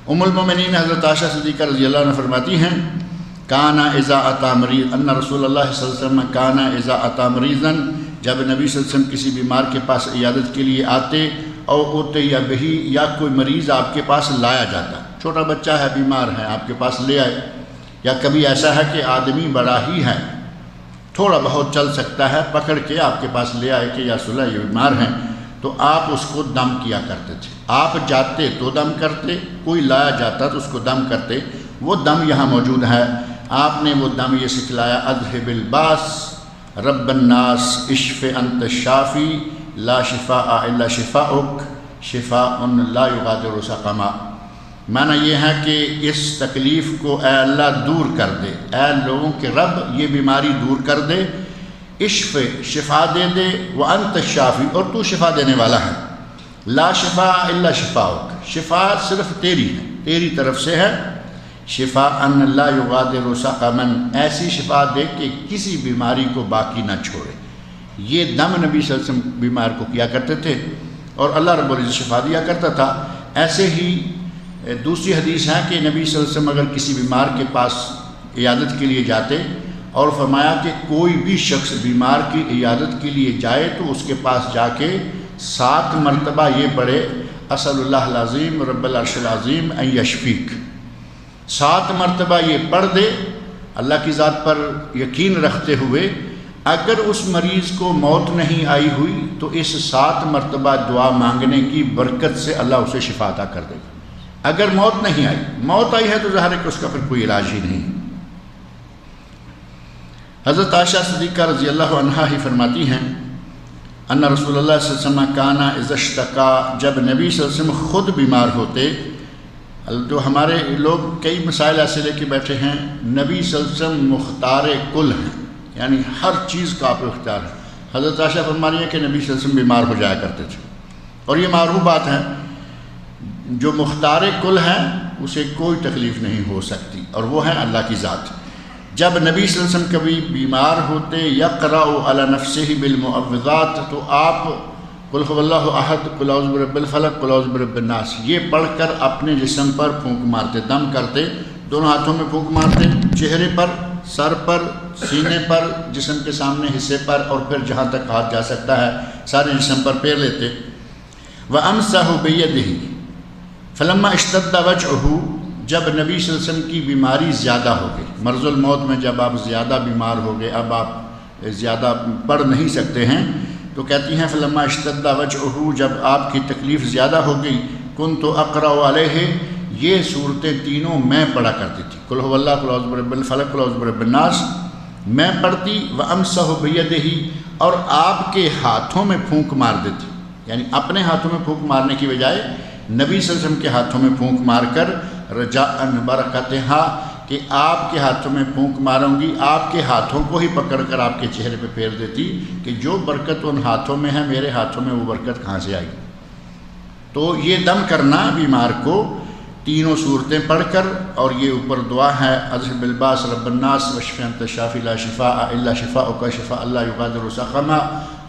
ام المومنین حضرت عائشہ صدیقہ رضی اللہ عنہ فرماتی ہیں کانا اذا اتی مریض، ان رسول اللہ صلی اللہ علیہ وسلم کانا اذا اتی مریضا، جب نبی صلی اللہ علیہ وسلم کسی بیمار کے پاس عیادت کے لیے آتے، او اوتے یا بہی، یا کوئی مریض آپ کے پاس لایا جاتا، چھوٹا بچہ ہے بیمار ہے آپ کے پاس لے آئے، یا کبھی ایسا ہے کہ آدمی بڑا ہی ہے تھوڑا بہت چل سکتا ہے، پکڑ کے آپ کے پاس لے آئے کہ یا رسول اللہ یہ بیمار ہیں، تو آپ اس کو دم کیا کرتے تھے، آپ جاتے تو دم کرتے، کوئی لایا جاتا تو اس کو دم کرتے، وہ دم یہاں موجود ہے۔ آپ نے وہ دم یہ سکھلایا، اذهب الباس رب الناس اشف انت الشافی لا شفاء الا شفاؤک، شفاء لا یغادر سقما، معنی یہ ہے کہ اس تکلیف کو اے اللہ دور کر دے، اے لوگوں کے رب یہ بیماری دور کر دے، اشف شفا دے دے، وانت الشافی اور تو شفا دینے والا ہے، لا شفاء الا شفاؤک، شفا صرف تیری ہے، تیری طرف سے ہے، شفاء لا یغادر سقما، ایسی شفا دے کہ کسی بیماری کو باقی نہ چھوڑے۔ یہ دم نبی صلی اللہ علیہ وسلم بیمار کو کیا کرتے تھے اور اللہ رب العزت شفا دیا کرتا تھا۔ ایسے ہی دوسری حدیث ہے کہ نبی صلی اللہ علیہ وسلم اگر کسی بیمار کے پاس عیادت کے لیے جاتے اور فرمایا کہ کوئی بھی شخص بیمار کی عیادت کے لیے جائے تو اس کے پاس جا کے 7 مرتبہ یہ پڑھے اسأل اللہ العظیم رب العرش العظیم ان یشفیک، 7 مرتبہ یہ پڑھ دے اللہ کی ذات پر یقین رکھتے ہوئے۔ اگر اس مریض کو موت نہیں آئی ہوئی تو اس 7 مرتبہ دعا مانگنے کی برکت سے اللہ اسے شفا عطا کر دے گا۔ اگر موت نہیں آئی، موت آئی ہے تو ظاہر ہے کہ اس کا پھر کوئی علاج ہی نہیں۔ حضرت عائشہ صدیقہ رضی اللہ عنہا ہی فرماتی ہیں ان رسول اللہ صلی اللہ علیہ وسلم کانا اذا اشتکا، جب نبی صلی اللہ علیہ وسلم خود بیمار ہوتے، جو ہمارے لوگ کئی مسائل ایسے لے کے بیٹھے ہیں، نبی صلی اللہ علیہ وسلم مختار کل ہیں، یعنی ہر چیز کا آپ اختیار ہے۔ حضرت عائشہ فرما رہی ہے کہ نبی صلی اللہ علیہ وسلم بیمار ہو جایا کرتے تھے، اور یہ معروف بات ہے، جو مختار کل ہے اسے کوئی تکلیف نہیں ہو سکتی، اور وہ ہے اللہ کی ذات۔ جب نبی صلی اللہ علیہ وسلم کبھی بیمار ہوتے یقرأ علی نفسہ بالمعوذات، تو آپ قل هو اللہ احد، قل اعوذ برب الفلق، قل اعوذ برب الناس یہ پڑھ کر اپنے جسم پر پھونک مارتے، دم کرتے، دونوں ہاتھوں میں پھونک مارتے، چہرے پر، سر پر، سینے پر، جسم کے سامنے حصے پر، اور پھر جہاں تک ہاتھ جا سکتا ہے سارے جسم پر پھیر لیتے۔ وَأَمْسَحُ بِيَدِهِ فَلَمَّا اشْتَدَّ وَجْعُهُ، جب نبی صلی اللہ علیہ وسلم کی بیماری زیادہ ہو گئی، مرض الموت میں جب آپ زیادہ بیمار ہو گئے، اب آپ زیادہ پڑھ نہیں سکتے ہیں، تو کہتی ہیں فَلَمَّا اشْتَدَّ وَجْعُهُ، جب آپ کی تکلیف زیادہ ہو گئی، كُنْتُ أَقْرَأُ عَلَيْهِ، یہ صورتیں تینوں میں پڑھا کرتی تھی، قل هو اللہ، قل اعوذ برب الفلق، قل اعوذ برب الناس میں پڑھتی، وَأَمْسَحُ بِيَدِهِ اور آپ کے ہاتھوں میں پھونک مار دیتی، یعنی اپنے ہاتھوں میں پھونک مارنے کی بجائے نبی صلی اللہ علیہ وسلم کے ہاتھوں میں پھونک مار کر رجاءً برکتها کہ آپ کے ہاتھوں میں پھونک ماروں گی، آپ کے ہاتھوں کو ہی پکڑ کر آپ کے چہرے پہ پھیر دیتی کہ جو برکت ان ہاتھوں میں ہے میرے ہاتھوں میں وہ برکت کہاں سے آئی۔ تو یہ دم کرنا بیمار کو تینوں صورتیں پڑھ کر، اور یہ اوپر دعا ہے اذهب الباس رب الناس واشف انت الشافی لا شفاء الا شفاؤک شفاء لا یغادر سقما،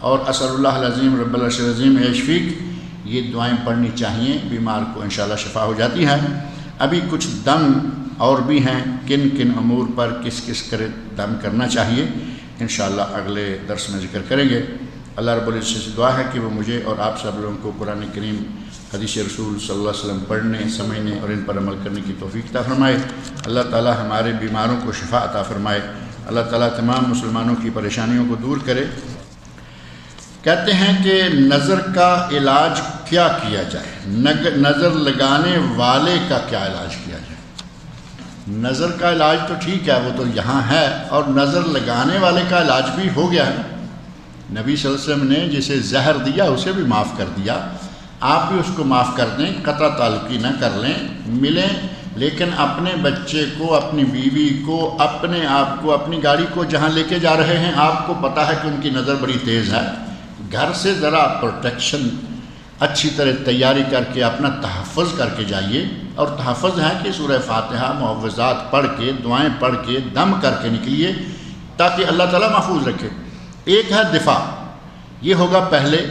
اور اسأل اللہ العظیم رب العرش العظیم یشفیک، یہ دعائیں پڑھنی چاہیے، بیمار کو انشاءاللہ شفا ہو جاتی ہے۔ ابھی کچھ دم اور بھی ہیں، کن کن امور پر کس کس کرے دم کرنا چاہیے، انشاءاللہ اگلے درس میں ذکر کریں گے۔ اللہ رب العزت سے دعا ہے کہ وہ مجھے اور آپ سب لوگوں کو قرآن کریم، حدیث رسول صلی اللہ علیہ وسلم پڑھنے، سمجھنے اور ان پر عمل کرنے کی توفیق عطا فرمائے۔ اللہ تعالی ہمارے بیماروں کو شفا عطا فرمائے، اللہ تعالی تمام مسلمانوں کی پریشانیوں کو دور کرے۔ کہتے ہیں کہ نظر کا علاج کیا کیا جائے، نظر لگانے والے کا کیا علاج کیا جائے؟ نظر کا علاج تو ٹھیک ہے، وہ تو یہاں ہے، اور نظر لگانے والے کا علاج بھی ہو گیا ہے۔ نبی صلی اللہ علیہ وسلم نے جسے زہر دیا اسے بھی معاف کر دیا، آپ بھی اس کو معاف کر دیں، قطع تعلقی نہ کر لیں، ملیں، لیکن اپنے بچے کو، اپنی بیوی کو، اپنے آپ کو، اپنی گاڑی کو جہاں لے کے جا رہے ہیں، آپ کو پتہ ہے کہ ان کی نظر بڑی تیز ہے، گھر سے ذرا پروٹیکشن اچھی طرح تیاری کر کے اپنا تحفظ کر کے جائیے، اور تحفظ ہے کہ سورہ فاتحہ، معوذات پڑھ کے، دعائیں پڑھ کے، دم کر کے نکلیے تاکہ اللہ تعالیٰ محفوظ رکھے۔ ایک ہے دفاع، یہ ہوگا پہلے،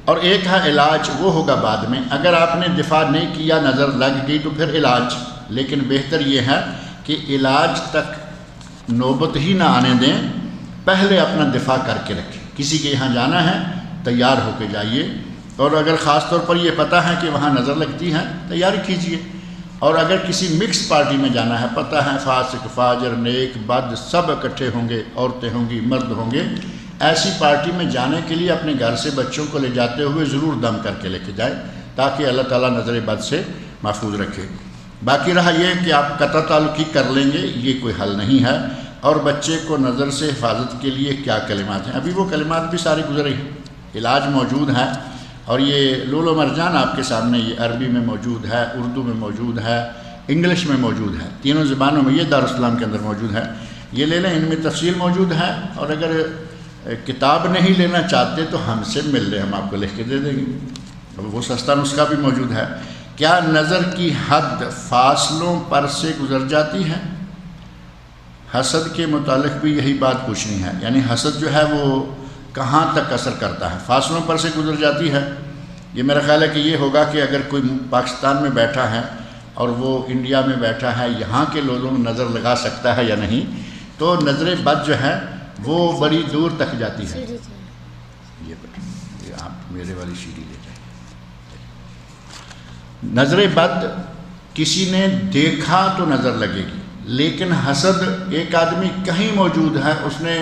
اور ایک ہے علاج، وہ ہوگا بعد میں۔ اگر آپ نے دفاع نہیں کیا، نظر لگ گئی تو پھر علاج، لیکن بہتر یہ ہے کہ علاج تک نوبت ہی نہ آنے دیں، پہلے اپنا دفاع کر کے رکھیں۔ کسی کے یہاں جانا ہے تیار ہو کے جائیے، اور اگر خاص طور پر یہ پتہ ہے کہ وہاں نظر لگتی ہے تیاری کیجیے، اور اگر کسی مکس پارٹی میں جانا ہے، پتہ ہے فاسق، فاجر، نیک، بد سب اکٹھے ہوں گے، عورتیں ہوں گی، مرد ہوں گے، ایسی پارٹی میں جانے کے لیے اپنے گھر سے بچوں کو لے جاتے ہوئے ضرور دم کر کے لے کے جائیں تاکہ اللہ تعالیٰ نظر بد سے محفوظ رکھے۔ باقی رہا یہ کہ آپ قطع تعلقی کر لیں گے، یہ کوئی حل نہیں ہے۔ اور بچے کو نظر سے حفاظت کے لیے کیا کلمات ہیں، ابھی وہ کلمات بھی سارے گزرے ہیں، علاج موجود ہے، اور یہ لول و مرجان آپ کے سامنے یہ عربی میں موجود ہے، اردو میں موجود ہے، انگلش میں موجود ہے، تینوں زبانوں میں یہ دارالاسلام کے اندر موجود ہے، یہ لے لیں، ان میں تفصیل موجود ہے۔ اور اگر کتاب نہیں لینا چاہتے تو ہم سے مل لیں، ہم آپ کو لکھ کے دے دیں گے، وہ سستا نسخہ بھی موجود ہے۔ کیا نظر کی حد فاصلوں پر سے گزر جاتی ہے؟ حسد کے متعلق بھی یہی بات پوچھنی ہے، یعنی حسد جو ہے وہ کہاں تک اثر کرتا ہے؟ فاصلوں پر سے گزر جاتی ہے۔ یہ میرا خیال ہے کہ یہ ہوگا کہ اگر کوئی پاکستان میں بیٹھا ہے اور وہ انڈیا میں بیٹھا ہے، یہاں کے لوگوں میں نظر لگا سکتا ہے یا نہیں، تو نظر بد جو ہے وہ بڑی دور تک جاتی ہے۔ یہ آپ میرے والی سیڑھی لے جائیں۔ نظر بد کسی نے دیکھا تو نظر لگے گی، لیکن حسد ایک آدمی کہیں موجود ہے، اس نے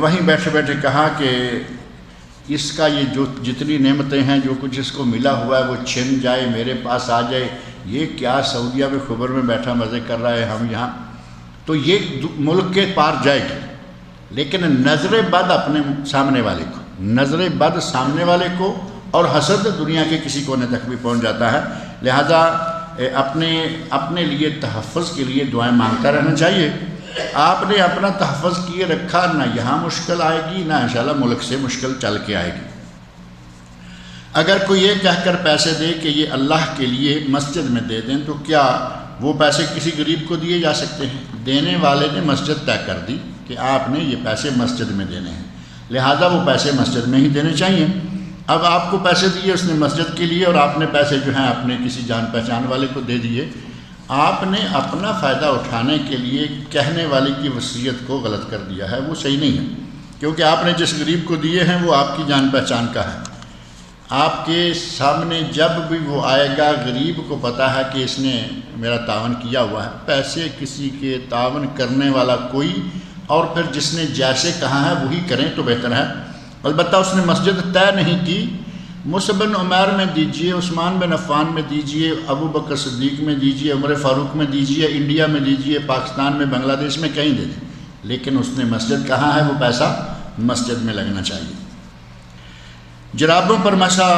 وہیں بیٹھے بیٹھے کہا کہ اس کا یہ جو جتنی نعمتیں ہیں، جو کچھ اس کو ملا ہوا ہے وہ چھن جائے، میرے پاس آ جائے، یہ کیا سعودیہ میں خبر میں بیٹھا مزے کر رہا ہے، ہم یہاں، تو یہ ملک کے پار جائے گی۔ لیکن نظر بد اپنے سامنے والے کو، نظر بد سامنے والے کو، اور حسد دنیا کے کسی کونے تک بھی پہنچ جاتا ہے۔ لہذا اپنے لیے تحفظ کے لیے دعائیں مانگتا رہنا چاہیے۔ آپ نے اپنا تحفظ کیے رکھا، نہ یہاں مشکل آئے گی، نہ انشاءاللہ ملک سے مشکل چل کے آئے گی۔ اگر کوئی یہ کہہ کر پیسے دے کہ یہ اللہ کے لیے مسجد میں دے دیں، تو کیا وہ پیسے کسی غریب کو دیے جا سکتے ہیں؟ دینے والے نے مسجد طے کر دی کہ آپ نے یہ پیسے مسجد میں دینے ہیں، لہذا وہ پیسے مسجد میں ہی دینے چاہیے۔ اب آپ کو پیسے دیے اس نے مسجد کے لیے، اور آپ نے پیسے جو ہیں اپنے کسی جان پہچان والے کو دے دیے، آپ نے اپنا فائدہ اٹھانے کے لیے کہنے والے کی وصیت کو غلط کر دیا ہے، وہ صحیح نہیں ہے، کیونکہ آپ نے جس غریب کو دیے ہیں وہ آپ کی جان پہچان کا ہے۔ آپ کے سامنے جب بھی وہ آئے گا، غریب کو پتہ ہے کہ اس نے میرا تعاون کیا ہوا ہے، پیسے کسی کے تعاون کرنے والا کوئی، اور پھر جس نے جیسے کہا ہے وہی کریں تو بہتر ہے۔ البتہ اس نے مسجد طے نہیں کی، مصعب بن عمیر میں دیجئے، عثمان بن عفان میں دیجئے، ابو بکر صدیق میں دیجئے، عمر فاروق میں دیجئے، انڈیا میں دیجئے، پاکستان میں، بنگلہ دیش میں، کہیں دے دیں، لیکن اس نے مسجد کہا ہے، وہ پیسہ مسجد میں لگنا چاہیے۔ جرابوں پر مسا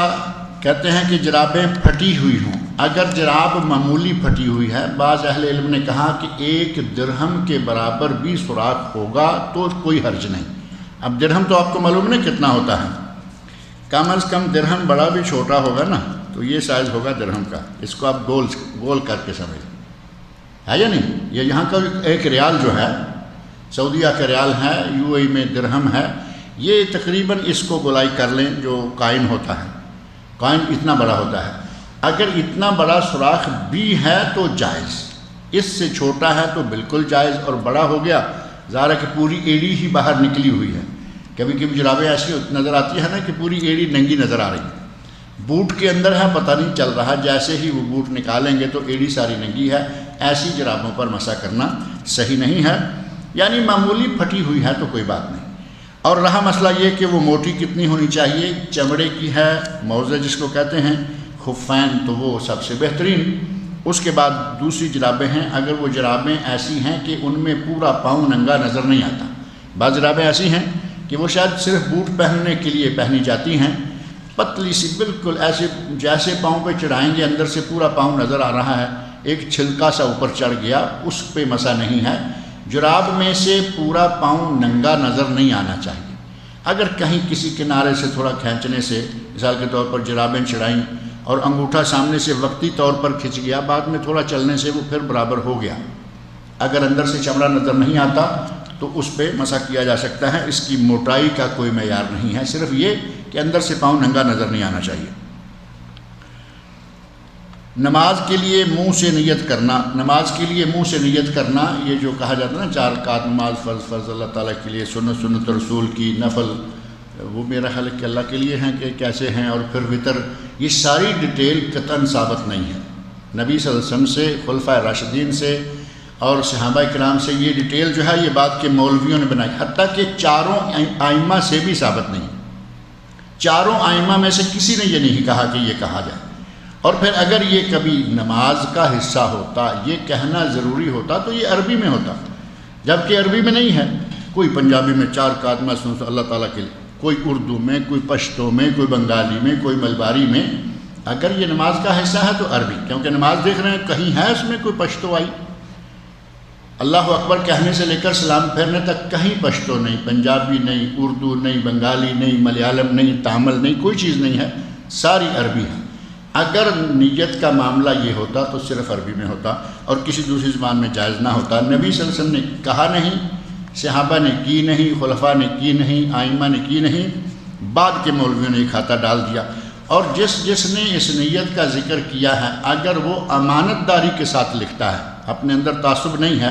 کہتے ہیں کہ جرابیں پھٹی ہوئی ہوں، اگر جراب معمولی پھٹی ہوئی ہے، بعض اہل علم نے کہا کہ 1 درہم کے برابر بھی سوراخ ہوگا تو کوئی حرج نہیں۔ اب درہم تو آپ کو معلوم نہیں کتنا ہوتا ہے، کم از کم درہم بڑا بھی چھوٹا ہوگا نا، تو یہ سائز ہوگا درہم کا، اس کو آپ گول کر کے سمجھیں، ہے یا نہیں؟ یہ یہاں کا ایک ریال جو ہے، سعودیہ کا ریال ہے، یو اے میں درہم ہے، یہ تقریباً اس کو گولائی کر لیں جو کائن ہوتا ہے، کائن اتنا بڑا ہوتا ہے، اگر اتنا بڑا سوراخ بھی ہے تو جائز، اس سے چھوٹا ہے تو بالکل جائز، اور بڑا ہو گیا ظاہر ہے کہ پوری ایڑی ہی باہر نکلی ہوئی ہے۔ کبھی کبھی جرابیں ایسی نظر آتی ہے نا کہ پوری ایڑی ننگی نظر آ رہی ہے، بوٹ کے اندر ہے پتہ نہیں چل رہا، جیسے ہی وہ بوٹ نکالیں گے تو ایڑی ساری ننگی ہے، ایسی جرابوں پر مسح کرنا صحیح نہیں ہے، یعنی معمولی پھٹی ہوئی ہے تو کوئی بات نہیں۔ اور رہا مسئلہ یہ کہ وہ موٹی کتنی ہونی چاہیے، چمڑے کی ہے، موزے جس کو کہتے ہیں، خفین، تو وہ سب سے بہترین۔ اس کے بعد دوسری جرابیں ہیں، اگر وہ جرابیں ایسی ہیں کہ ان میں پورا پاؤں ننگا نظر نہیں آتا، بعض جرابیں ایسی ہیں کہ وہ شاید صرف بوٹ پہننے کے لیے پہنی جاتی ہیں، پتلی سی بالکل ایسے جیسے پاؤں پہ چڑھائیں گے اندر سے پورا پاؤں نظر آ رہا ہے، ایک چھلکا سا اوپر چڑھ گیا، اس پہ مسا نہیں ہے۔ جراب میں سے پورا پاؤں ننگا نظر نہیں آنا چاہیے، اگر کہیں کسی کنارے سے تھوڑا کھینچنے سے، مثال کے طور پر جرابیں چڑھائیں اور انگوٹھا سامنے سے وقتی طور پر کھنچ گیا، بعد میں تھوڑا چلنے سے وہ پھر برابر ہو گیا، اگر اندر سے چمڑا نظر نہیں آتا تو اس پہ مسح کیا جا سکتا ہے۔ اس کی موٹائی کا کوئی معیار نہیں ہے، صرف یہ کہ اندر سے پاؤں ننگا نظر نہیں آنا چاہیے۔ نماز کے لیے منہ سے نیت کرنا، نماز کے لیے منہ سے نیت کرنا، یہ جو کہا جاتا ہے نا 4 رکعت نماز فرض اللہ تعالیٰ کے لیے، سنت رسول کی، نفل، وہ میرا خیال ہے کہ اللہ کے لیے ہیں کہ کیسے ہیں، اور پھر وطر، یہ ساری ڈیٹیل قطعاً ثابت نہیں ہے نبی صلی اللہ علیہ وسلم سے، خلفائے راشدین سے اور صحابہ کرام سے، یہ ڈیٹیل جو ہے یہ بات کے مولویوں نے بنائی، حتیٰ کہ 4 ائمہ سے بھی ثابت نہیں، 4 ائمہ میں سے کسی نے یہ نہیں کہا کہ یہ کہا جائے۔ اور پھر اگر یہ کبھی نماز کا حصہ ہوتا، یہ کہنا ضروری ہوتا تو یہ عربی میں ہوتا، جبکہ عربی میں نہیں ہے، کوئی پنجابی میں 4 رکعت میں اللہ تعالیٰ کے لیے، کوئی اردو میں، کوئی پشتو میں، کوئی بنگالی میں، کوئی ملباری میں. اگر یہ نماز کا حصہ ہے تو عربی، کیونکہ نماز دیکھ رہے ہیں کہیں ہے اس میں کوئی پشتو آئی. اللہ اکبر کہنے سے لے کر سلام پھیرنے تک کہیں پشتو نہیں، پنجابی نہیں، اردو نہیں، بنگالی نہیں، ملیالم نہیں، تامل نہیں، کوئی چیز نہیں ہے، ساری عربی ہے. اگر نیت کا معاملہ یہ ہوتا تو صرف عربی میں ہوتا اور کسی دوسری زبان میں جائز نہ ہوتا. نبی صلی اللہ علیہ وسلم نے کہا نہیں، صحابہ نے کی نہیں، خلفاء نے کی نہیں، ائمہ نے کی نہیں، بعد کے مولویوں نے کھاتا ڈال دیا. اور جس نے اس نیت کا ذکر کیا ہے، اگر وہ امانت داری کے ساتھ لکھتا ہے، اپنے اندر تعصب نہیں ہے،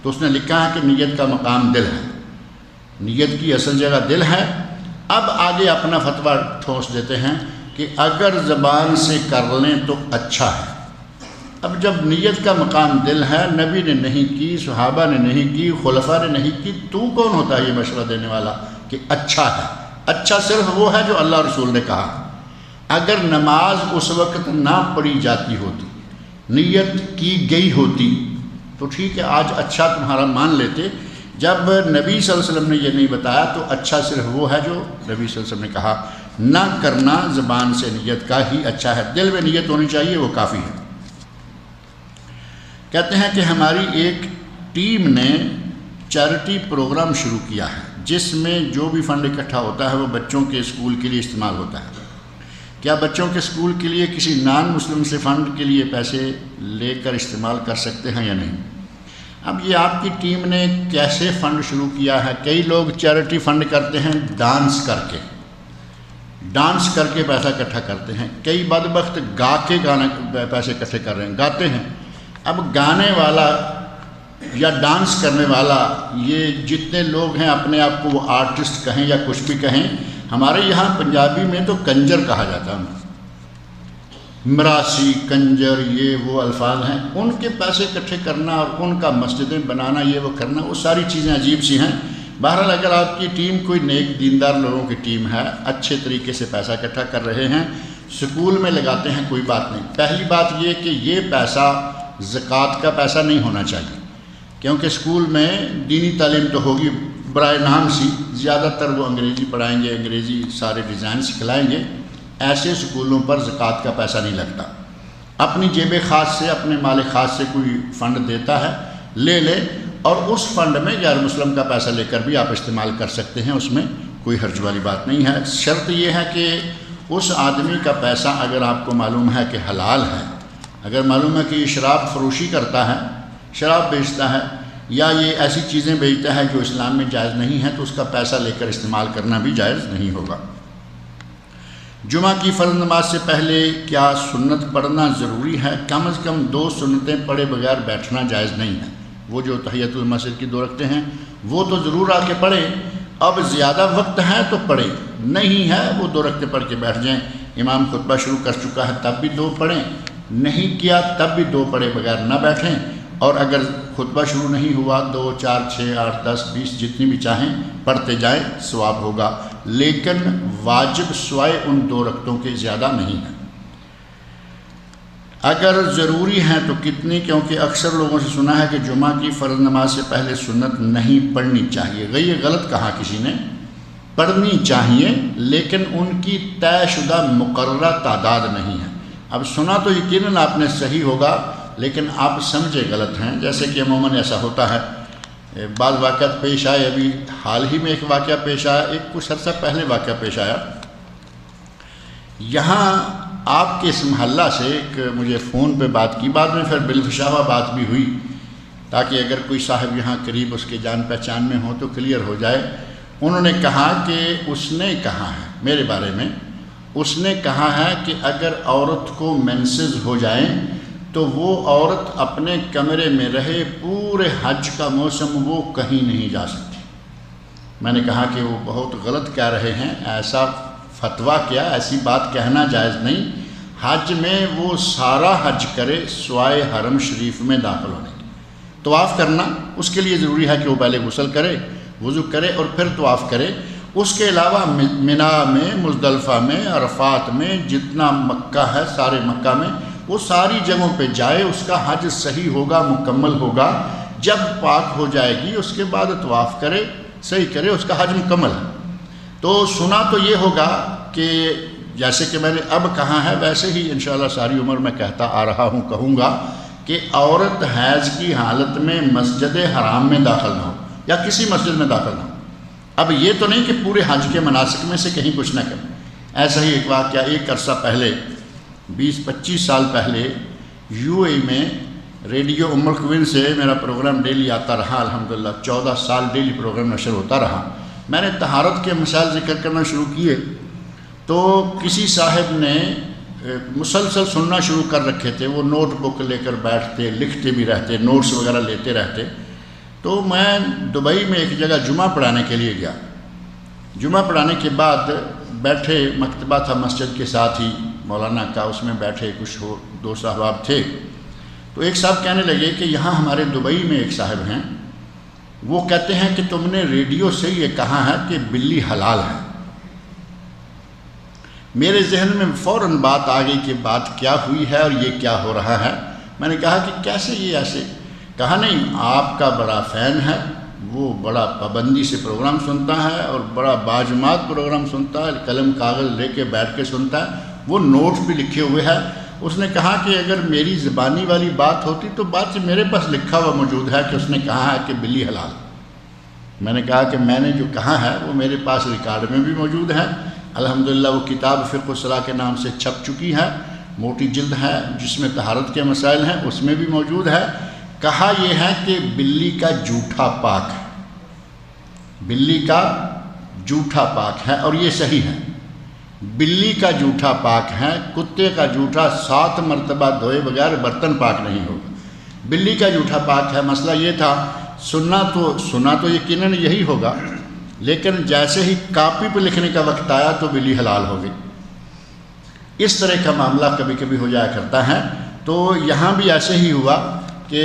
تو اس نے لکھا ہے کہ نیت کا مقام دل ہے، نیت کی اصل جگہ دل ہے. اب آگے اپنا فتویٰ ٹھونس دیتے ہیں کہ اگر زبان سے کر لیں تو اچھا ہے. اب جب نیت کا مقام دل ہے، نبی نے نہیں کی، صحابہ نے نہیں کی، خلفاء نے نہیں کی، تو کون ہوتا ہے یہ مشورہ دینے والا کہ اچھا ہے؟ اچھا صرف وہ ہے جو اللہ رسول نے کہا. اگر نماز اس وقت نہ پڑھی جاتی ہوتی، نیت کی گئی ہوتی تو ٹھیک ہے، آج اچھا تمہارا مان لیتے. جب نبی صلی اللہ علیہ وسلم نے یہ نہیں بتایا تو اچھا صرف وہ ہے جو نبی صلی اللہ علیہ وسلم نے کہا. نہ کرنا زبان سے نیت کا ہی اچھا ہے، دل میں نیت ہونی چاہیے، وہ کافی ہے. کہتے ہیں کہ ہماری ایک ٹیم نے چیریٹی پروگرام شروع کیا ہے جس میں جو بھی فنڈ اکٹھا ہوتا ہے وہ بچوں کے اسکول کے لیے استعمال ہوتا ہے. کیا بچوں کے اسکول کے لیے کسی نان مسلم سے فنڈ کے لیے پیسے لے کر استعمال کر سکتے ہیں یا نہیں؟ اب یہ آپ کی ٹیم نے کیسے فنڈ شروع کیا ہے؟ کئی لوگ چیریٹی فنڈ کرتے ہیں ڈانس کر کے پیسہ اکٹھا کرتے ہیں. کئی بدبخت گا کے پیسے اکٹھے کر رہے ہیں، گاتے ہیں. اب گانے والا یا ڈانس کرنے والا، یہ جتنے لوگ ہیں اپنے آپ کو وہ آرٹسٹ کہیں یا کچھ بھی کہیں، ہمارے یہاں پنجابی میں تو کنجر کہا جاتا ہے، مراسی کنجر، یہ وہ الفاظ ہیں. ان کے پیسے اکٹھے کرنا اور ان کا مسجدیں بنانا، یہ وہ کرنا، وہ ساری چیزیں عجیب سی ہیں. بہرحال اگر آپ کی ٹیم کوئی نیک دیندار لوگوں کی ٹیم ہے، اچھے طریقے سے پیسہ اکٹھا کر رہے ہیں، سکول میں لگاتے ہیں، کوئی بات نہیں. پہلی بات یہ کہ یہ پیسہ زکوٰۃ کا پیسہ نہیں ہونا چاہیے، کیونکہ سکول میں دینی تعلیم تو ہوگی برائے نام سی، زیادہ تر وہ انگریزی پڑھائیں گے، انگریزی سارے ڈیزائن سکھلائیں گے. ایسے سکولوں پر زکوٰۃ کا پیسہ نہیں لگتا. اپنی جیب خاص سے، اپنے مال خاص سے کوئی فنڈ دیتا ہے، لے لے، اور اس فنڈ میں غیر مسلم کا پیسہ لے کر بھی آپ استعمال کر سکتے ہیں، اس میں کوئی حرج والی بات نہیں ہے. شرط یہ ہے کہ اس آدمی کا پیسہ اگر آپ کو معلوم ہے کہ حلال ہے، اگر معلوم ہے کہ یہ شراب فروشی کرتا ہے، شراب بیچتا ہے، یا یہ ایسی چیزیں بیچتا ہے جو اسلام میں جائز نہیں ہے، تو اس کا پیسہ لے کر استعمال کرنا بھی جائز نہیں ہوگا. جمعہ کی فرض نماز سے پہلے کیا سنت پڑھنا ضروری ہے؟ کم از کم 2 سنتیں پڑھے بغیر بیٹھنا جائز نہیں ہے. وہ جو تحیۃ المسجد کی 2 رکعتیں ہیں وہ تو ضرور آ کے پڑھیں. اب زیادہ وقت ہے تو پڑھیں، نہیں ہے وہ 2 رکعتیں پڑھ کے بیٹھ جائیں. امام خطبہ شروع کر چکا ہے تب بھی 2 پڑھیں، نہیں کیا تب بھی 2 پڑھے بغیر نہ بیٹھیں. اور اگر خطبہ شروع نہیں ہوا 2 4 6 8 10 20 جتنی بھی چاہیں پڑھتے جائیں، ثواب ہوگا. لیکن واجب سوائے ان 2 رکعتوں کے زیادہ نہیں ہے. اگر ضروری ہیں تو کتنی؟ کیونکہ اکثر لوگوں سے سنا ہے کہ جمعہ کی فرض نماز سے پہلے سنت نہیں پڑھنی چاہیے. یہ غلط کہا کسی نے، پڑھنی چاہیے لیکن ان کی طے شدہ مقررہ تعداد نہیں ہے. اب سنا تو یقیناً آپ نے صحیح ہوگا، لیکن آپ سمجھے غلط ہیں. جیسے کہ عموماً ایسا ہوتا ہے، بعض واقعات پیش آئے. ابھی حال ہی میں ایک واقعہ پیش آیا، ایک کچھ عرصہ پہلے واقعہ پیش آیا. یہاں آپ کے اس محلہ سے ایک مجھے فون پہ بات کی، بعد میں پھر بالفشاوہ بات بھی ہوئی، تاکہ اگر کوئی صاحب یہاں قریب اس کے جان پہچان میں ہو تو کلیئر ہو جائے. انہوں نے کہا کہ اس نے کہا ہے میرے بارے میں، اس نے کہا ہے کہ اگر عورت کو مینسز ہو جائیں تو وہ عورت اپنے کمرے میں رہے، پورے حج کا موسم وہ کہیں نہیں جا سکتی. میں نے کہا کہ وہ بہت غلط کہہ رہے ہیں، ایسا فتویٰ کیا، ایسی بات کہنا جائز نہیں. حج میں وہ سارا حج کرے سوائے حرم شریف میں داخل ہونے کی. طواف کرنا اس کے لیے ضروری ہے کہ وہ پہلے غسل کرے، وضو کرے اور پھر طواف کرے. اس کے علاوہ منا میں، مزدلفہ میں، عرفات میں، جتنا مکہ ہے سارے مکہ میں، وہ ساری جگہوں پہ جائے. اس کا حج صحیح ہوگا، مکمل ہوگا. جب پاک ہو جائے گی اس کے بعد طواف کرے، صحیح کرے، اس کا حج مکمل ہے. تو سنا تو یہ ہوگا کہ جیسے کہ میں نے اب کہا ہے ویسے ہی انشاءاللہ ساری عمر میں کہتا آ رہا ہوں، کہوں گا کہ عورت حیض کی حالت میں مسجد حرام میں داخل نہ ہو یا کسی مسجد میں داخل نہ ہو۔ اب یہ تو نہیں کہ پورے حج کے مناسک میں سے کہیں کچھ نہ کریں۔ ایسا ہی ایک واقعہ ایک عرصہ پہلے 20-25 سال پہلے یو اے میں ریڈیو ام القوین سے میرا پروگرام ڈیلی آتا رہا، الحمدللہ 14 سال ڈیلی پروگرام نشر ہوتا رہا۔ میں نے طہارت کے مسائل ذکر کرنا شروع کیے تو کسی صاحب نے مسلسل سننا شروع کر رکھے تھے، وہ نوٹ بک لے کر بیٹھتے، لکھتے بھی رہتے، نوٹس وغیرہ لیتے رہتے۔ تو میں دبئی میں ایک جگہ جمعہ پڑھانے کے لیے گیا۔ جمعہ پڑھانے کے بعد بیٹھے، مکتبہ تھا مسجد کے ساتھ ہی مولانا کا، اس میں بیٹھے کچھ دوست احباب تھے۔ تو ایک صاحب کہنے لگے کہ یہاں ہمارے دبئی میں ایک صاحب ہیں، وہ کہتے ہیں کہ تم نے ریڈیو سے یہ کہا ہے کہ بلی حلال ہے۔ میرے ذہن میں فوراً بات آ گئی کہ بات کیا ہوئی ہے اور یہ کیا ہو رہا ہے۔ میں نے کہا کہ کیسے یہ ایسے؟ کہا نہیں، آپ کا بڑا فین ہے، وہ بڑا پابندی سے پروگرام سنتا ہے اور بڑا باجماعت پروگرام سنتا ہے، قلم کاغذ لے کے بیٹھ کے سنتا ہے، وہ نوٹ بھی لکھے ہوئے ہے۔ اس نے کہا کہ اگر میری زبانی والی بات ہوتی تو بات میرے پاس لکھا ہوا موجود ہے کہ اس نے کہا ہے کہ بلی حلال۔ میں نے کہا کہ میں نے جو کہا ہے وہ میرے پاس ریکارڈ میں بھی موجود ہے، الحمدللہ وہ کتاب فقہ الصلاح کے نام سے چھپ چکی ہے، موٹی جلد ہے جس میں طہارت کے مسائل ہیں، اس میں بھی موجود ہے۔ کہا یہ ہے کہ بلی کا جوٹھا پاک ہے، بلی کا جوٹھا پاک ہے، اور یہ صحیح ہے۔ بلی کا جوٹھا پاک ہے، کتے کا جوٹھا 7 مرتبہ دھوئے بغیر برتن پاک نہیں ہوگا۔ بلی کا جوٹھا پاک ہے۔ مسئلہ یہ تھا، سنا تو یقیناً یہی ہوگا، لیکن جیسے ہی کاپی پہ لکھنے کا وقت آیا تو بلی حلال ہو گئی۔ اس طرح کا معاملہ کبھی کبھی ہو جایا کرتا ہے۔ تو یہاں بھی ایسے ہی ہوا کہ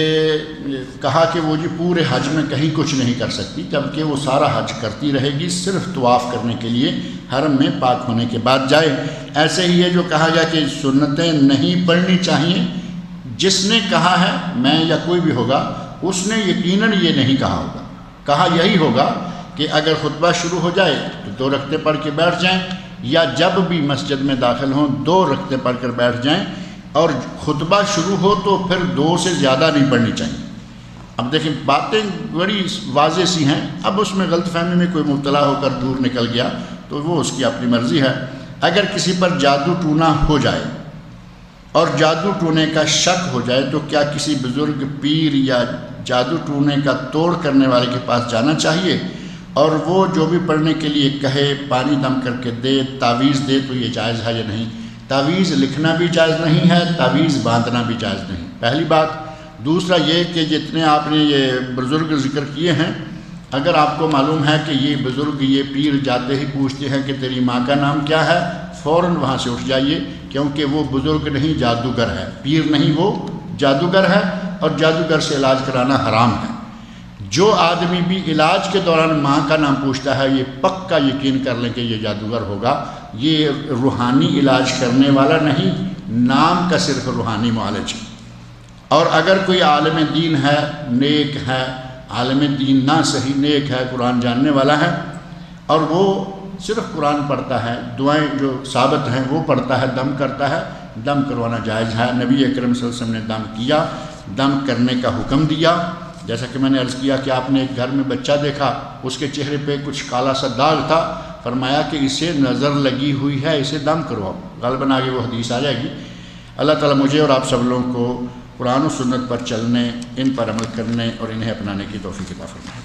کہا کہ وہ جی پورے حج میں کہیں کچھ نہیں کر سکتی، جبکہ وہ سارا حج کرتی رہے گی، صرف طواف کرنے کے لیے حرم میں پاک ہونے کے بعد جائے۔ ایسے ہی ہے جو کہا گیا کہ سنتیں نہیں پڑھنی چاہیے، جس نے کہا ہے، میں یا کوئی بھی ہوگا، اس نے یقیناً یہ نہیں کہا ہوگا۔ کہا یہی ہوگا کہ اگر خطبہ شروع ہو جائے تو 2 رکعتیں پڑھ کے بیٹھ جائیں، یا جب بھی مسجد میں داخل ہوں 2 رکعتیں پڑھ کر بیٹھ جائیں، اور خطبہ شروع ہو تو پھر 2 سے زیادہ نہیں پڑھنی چاہیے۔ اب دیکھیں باتیں بڑی واضح سی ہیں، اب اس میں غلط فہمی میں کوئی مبتلا ہو کر دور نکل گیا تو وہ اس کی اپنی مرضی ہے۔ اگر کسی پر جادو ٹونا ہو جائے اور جادو ٹونے کا شک ہو جائے تو کیا کسی بزرگ پیر یا جادو ٹونے کا توڑ کرنے والے کے پاس جانا چاہیے اور وہ جو بھی پڑھنے کے لیے کہے، پانی دم کر کے دے، تعویذ دے، تو یہ جائز ہے یا نہیں؟ تعویذ لکھنا بھی جائز نہیں ہے، تعویذ باندھنا بھی جائز نہیں، پہلی بات۔ دوسرا یہ کہ جتنے آپ نے یہ بزرگ ذکر کیے ہیں، اگر آپ کو معلوم ہے کہ یہ بزرگ، یہ پیر جاتے ہی پوچھتے ہیں کہ تیری ماں کا نام کیا ہے، فوراً وہاں سے اٹھ جائیے، کیونکہ وہ بزرگ نہیں جادوگر ہے، پیر نہیں، وہ جادوگر ہے، اور جادوگر سے علاج کرانا حرام ہے۔ جو آدمی بھی علاج کے دوران ماں کا نام پوچھتا ہے، یہ پکا یقین کر لیں کہ یہ جادوگر ہوگا، یہ روحانی علاج کرنے والا نہیں، نام کا صرف روحانی معالج ہے۔ اور اگر کوئی عالم دین ہے، نیک ہے، عالم دین نہ صحیح نیک ہے، قرآن جاننے والا ہے، اور وہ صرف قرآن پڑھتا ہے، دعائیں جو ثابت ہیں وہ پڑھتا ہے، دم کرتا ہے، دم کروانا جائز ہے۔ نبی اکرم صلی اللہ علیہ وسلم نے دم کیا، دم کرنے کا حکم دیا۔ جیسا کہ میں نے عرض کیا کہ آپ نے ایک گھر میں بچہ دیکھا، اس کے چہرے پہ کچھ کالا سا داغ تھا، فرمایا کہ اسے نظر لگی ہوئی ہے، اسے دم کرواؤ۔ غالباً آگے وہ حدیث آ جائے گی۔ اللہ تعالیٰ مجھے اور آپ سب لوگوں کو قرآن و سنت پر چلنے، ان پر عمل کرنے اور انہیں اپنانے کی توفیق عطا فرمائے۔